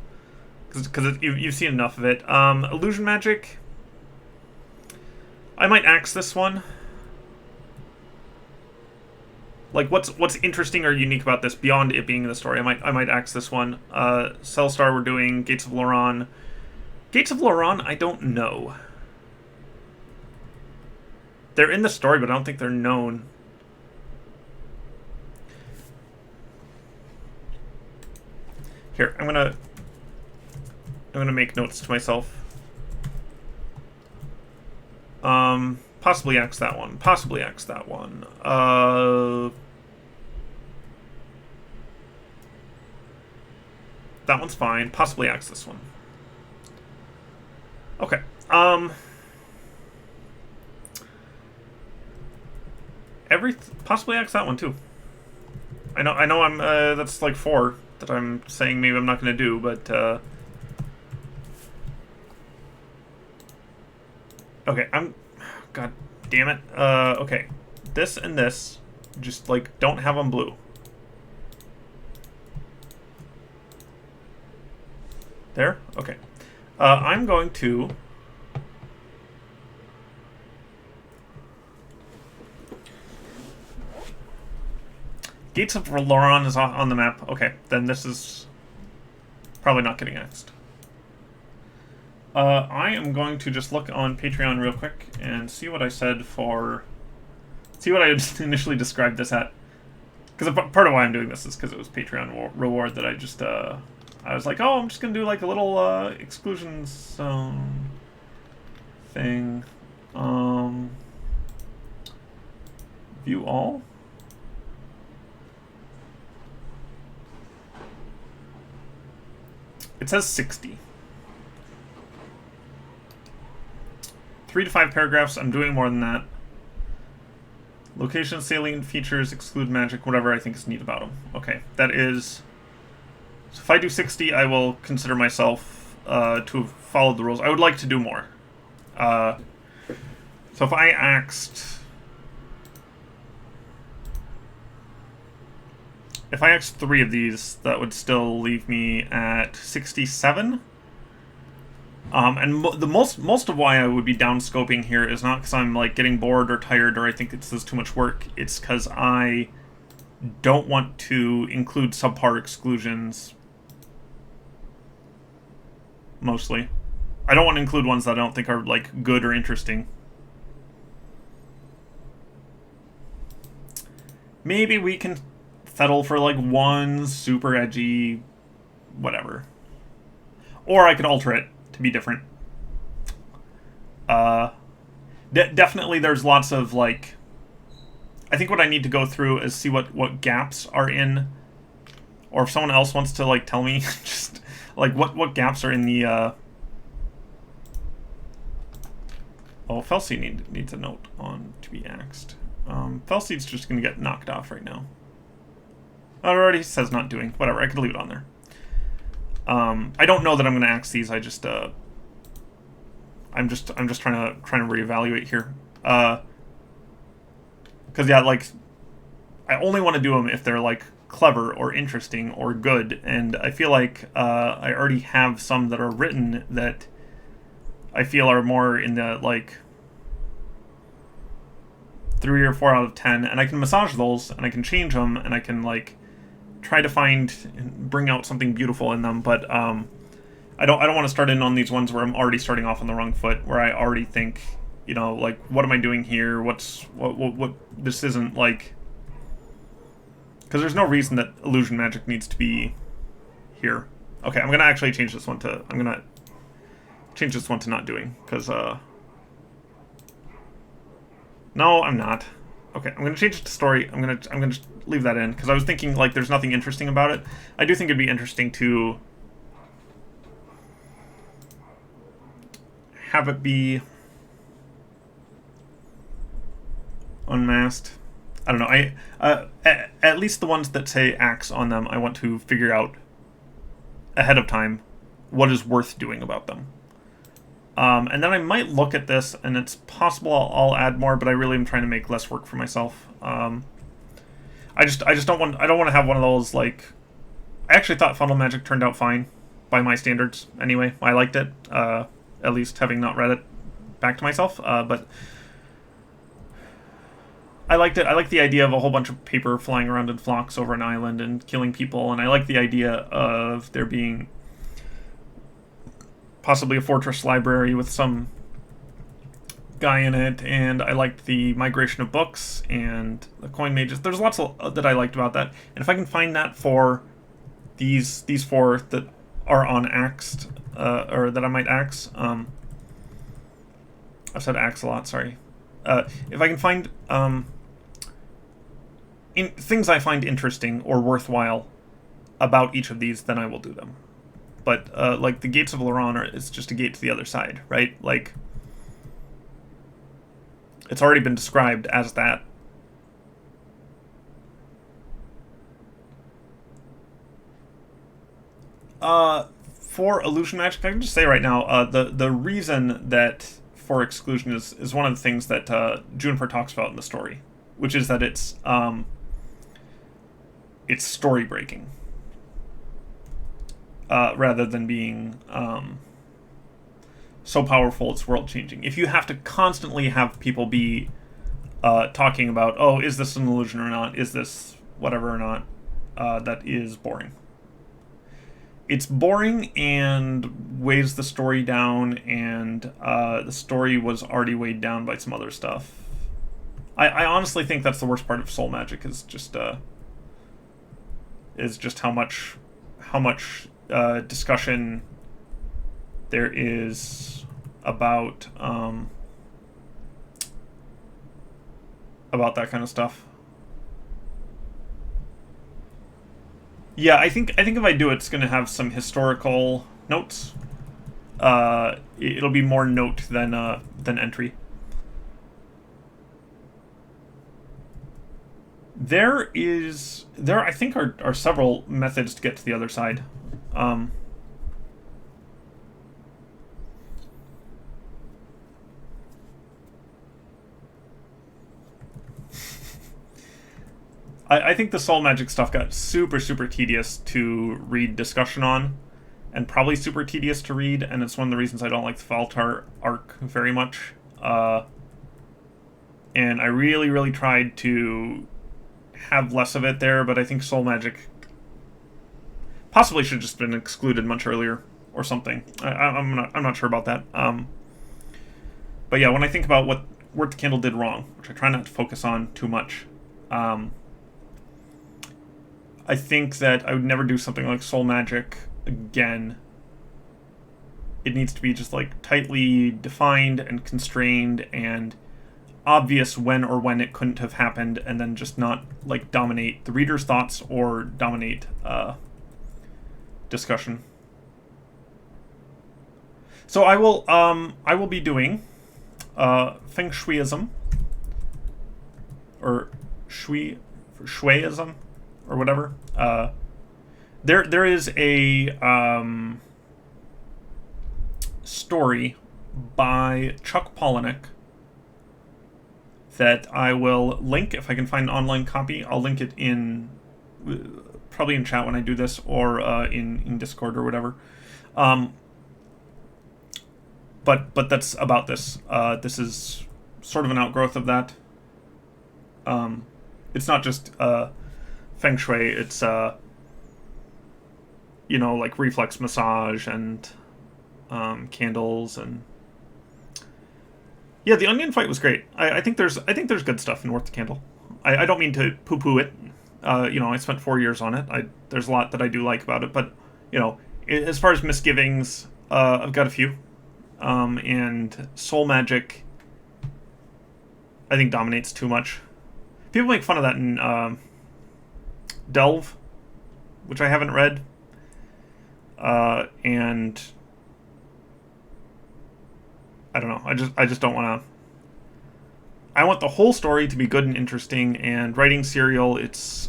because you've seen enough of it. Illusion magic, I might axe this one. Like, what's interesting or unique about this beyond it being in the story? I might axe this one. Cellstar, we're doing Gates of Loran. Gates of Loran, I don't know. They're in the story, but I don't think they're known. Here, I'm gonna make notes to myself. Possibly axe that one. Possibly axe that one. That one's fine. Possibly axe this one. Okay. Possibly axe that one too. I know I'm that's like 4 that I'm saying maybe I'm not gonna do, but okay, god damn it. Okay. This and this just like don't have them blue. There? Okay. I'm going to Gates of Loran is on the map. Okay, then this is probably not getting axed. I am going to just look on Patreon real quick and see what I said for... See what I initially described this at. Because part of why I'm doing this is because it was Patreon reward that I just... I was like, oh, I'm just going to do like a little exclusions thing. View all? It says 60. 3 to 5 paragraphs. I'm doing more than that. Location, salient features, exclude magic, whatever I think is neat about them. Okay, that is... So if I do 60, I will consider myself to have followed the rules. I would like to do more. So if I axed... If I axed 3 of these, that would still leave me at 67. And most of why I would be downscoping here is not because I'm like getting bored or tired or I think it's too much work. It's because I don't want to include subpar exclusions. Mostly. I don't want to include ones that I don't think are like good or interesting. Maybe we can settle for like one super edgy whatever. Or I could alter it to be different. Definitely there's lots of like... I think what I need to go through is see what gaps are in... Or if someone else wants to like tell me just like what gaps are in the... Oh, Felseed needs a note on to be axed. Felseed's just going to get knocked off right now. It already says not doing. Whatever, I could leave it on there. I don't know that I'm going to axe these. I just I'm just trying to reevaluate here. Because yeah, like I only want to do them if they're like clever or interesting or good, and I feel like I already have some that are written that I feel are more in the like 3 or 4 out of 10, and I can massage those and I can change them and I can like try to find and bring out something beautiful in them, but I don't want to start in on these ones where I'm already starting off on the wrong foot, where I already think, you know, like what am I doing here? What this isn't like, because there's no reason that illusion magic needs to be here. Okay, I'm gonna actually change this one to not doing, because no, I'm not. Okay, I'm gonna change it to story. I'm gonna just leave that in because I was thinking like there's nothing interesting about it. I do think it'd be interesting to have it be unmasked. I don't know. At least the ones that say axe on them, I want to figure out ahead of time what is worth doing about them. And then I might look at this, and it's possible I'll add more, but I really am trying to make less work for myself. I just don't want to have one of those like. I actually thought Funnel Magic turned out fine by my standards. Anyway, I liked it. At least having not read it back to myself. But I liked it. I like the idea of a whole bunch of paper flying around in flocks over an island and killing people, and I like the idea of there being possibly a fortress library with some guy in it, and I liked the migration of books and the coin mages. There's lots that I liked about that, and if I can find that for these four that are on axed, or that I might axe, I've said axe a lot, sorry. If I can find things I find interesting or worthwhile about each of these, then I will do them. But like the Gates of Loran is just a gate to the other side, right? Like, it's already been described as that. For illusion magic, I can just say right now, the reason that for exclusion is one of the things that Juniper talks about in the story, which is that it's story breaking rather than being so powerful it's world changing. If you have to constantly have people be talking about, oh, is this an illusion or not? Is this whatever or not? That is boring. It's boring and weighs the story down, and the story was already weighed down by some other stuff. I honestly think that's the worst part of Soul Magic is just how much discussion there is about that kind of stuff. Yeah, I think if I do it, it's going to have some historical notes. It'll be more note than entry. There I think are several methods to get to the other side. I think the Soul Magic stuff got super, super tedious to read discussion on, and probably super tedious to read, and it's one of the reasons I don't like the Faltar arc very much. And I really, really tried to have less of it there, but I think Soul Magic possibly should have just been excluded much earlier or something. I'm not sure about that. But yeah, when I think about what Worth the Candle did wrong, which I try not to focus on too much, I think that I would never do something like Soul Magic again. It needs to be just like tightly defined and constrained and obvious when it couldn't have happened, and then just not like dominate the reader's thoughts or dominate discussion. So I will be doing Feng Shuiism or Shuiism or whatever. There is a story by Chuck Palahniuk that I will link if I can find an online copy. I'll link it in probably in chat when I do this, or in Discord or whatever. But that's about this. This is sort of an outgrowth of that. It's not just feng shui. It's like reflex massage and candles and. Yeah, the onion fight was great. I think there's good stuff in Worth the Candle. I don't mean to poo-poo it. I spent 4 years on it. There's a lot that I do like about it, but as far as misgivings, I've got a few. And Soul Magic, I think, dominates too much. People make fun of that in Delve, which I haven't read, and I don't know. I just don't want to. I want the whole story to be good and interesting. And writing serial, it's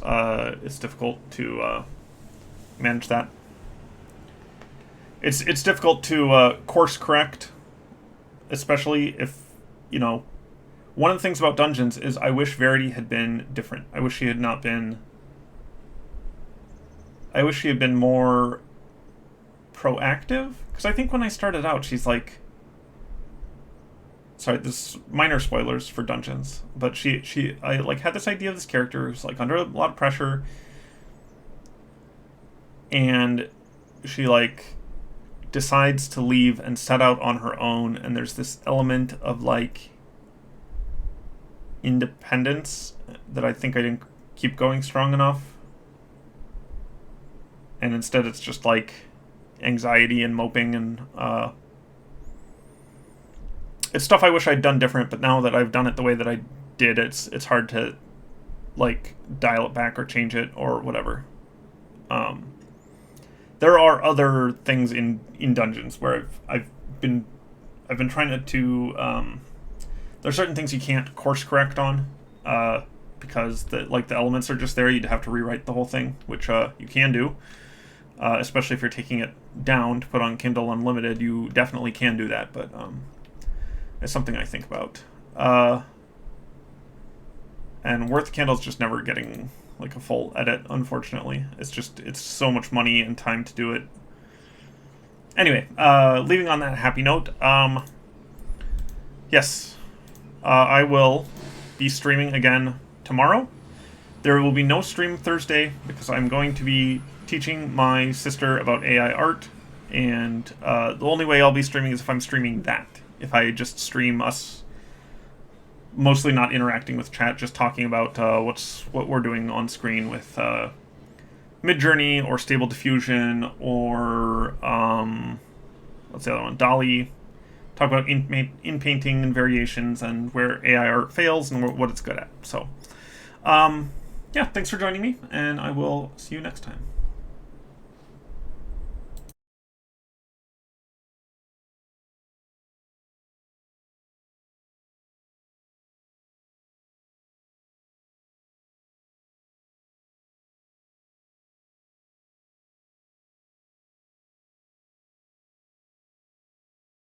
difficult to manage that. It's difficult to course correct, especially if One of the things about Dungeons is I wish Verity had been different. I wish she had not been. I wish she had been more proactive, because I think when I started out, she's like. sorry, this minor spoilers for Dungeons, but I like had this idea of this character who's like under a lot of pressure, and she like decides to leave and set out on her own, and there's this element of like independence that I think I didn't keep going strong enough, and instead it's just like anxiety and moping, and it's stuff I wish I'd done different, but now that I've done it the way that I did, it's hard to like dial it back or change it or whatever. There are other things in Dungeons where I've been trying to there are certain things you can't course correct on because the elements are just there. You'd have to rewrite the whole thing, which you can do, especially if you're taking it down to put on Kindle Unlimited. You definitely can do that, but it's something I think about. And Worth the Candle's just never getting like a full edit, unfortunately. It's so much money and time to do it. Anyway, leaving on that happy note, yes, I will be streaming again tomorrow. There will be no stream Thursday because I'm going to be teaching my sister about AI art, and the only way I'll be streaming is if I'm streaming that. If I just stream us mostly not interacting with chat, just talking about what we're doing on screen with Midjourney or Stable Diffusion or what's the other one? Dolly. Talk about in painting and variations and where AI art fails and what it's good at. So, yeah, thanks for joining me, and I will see you next time.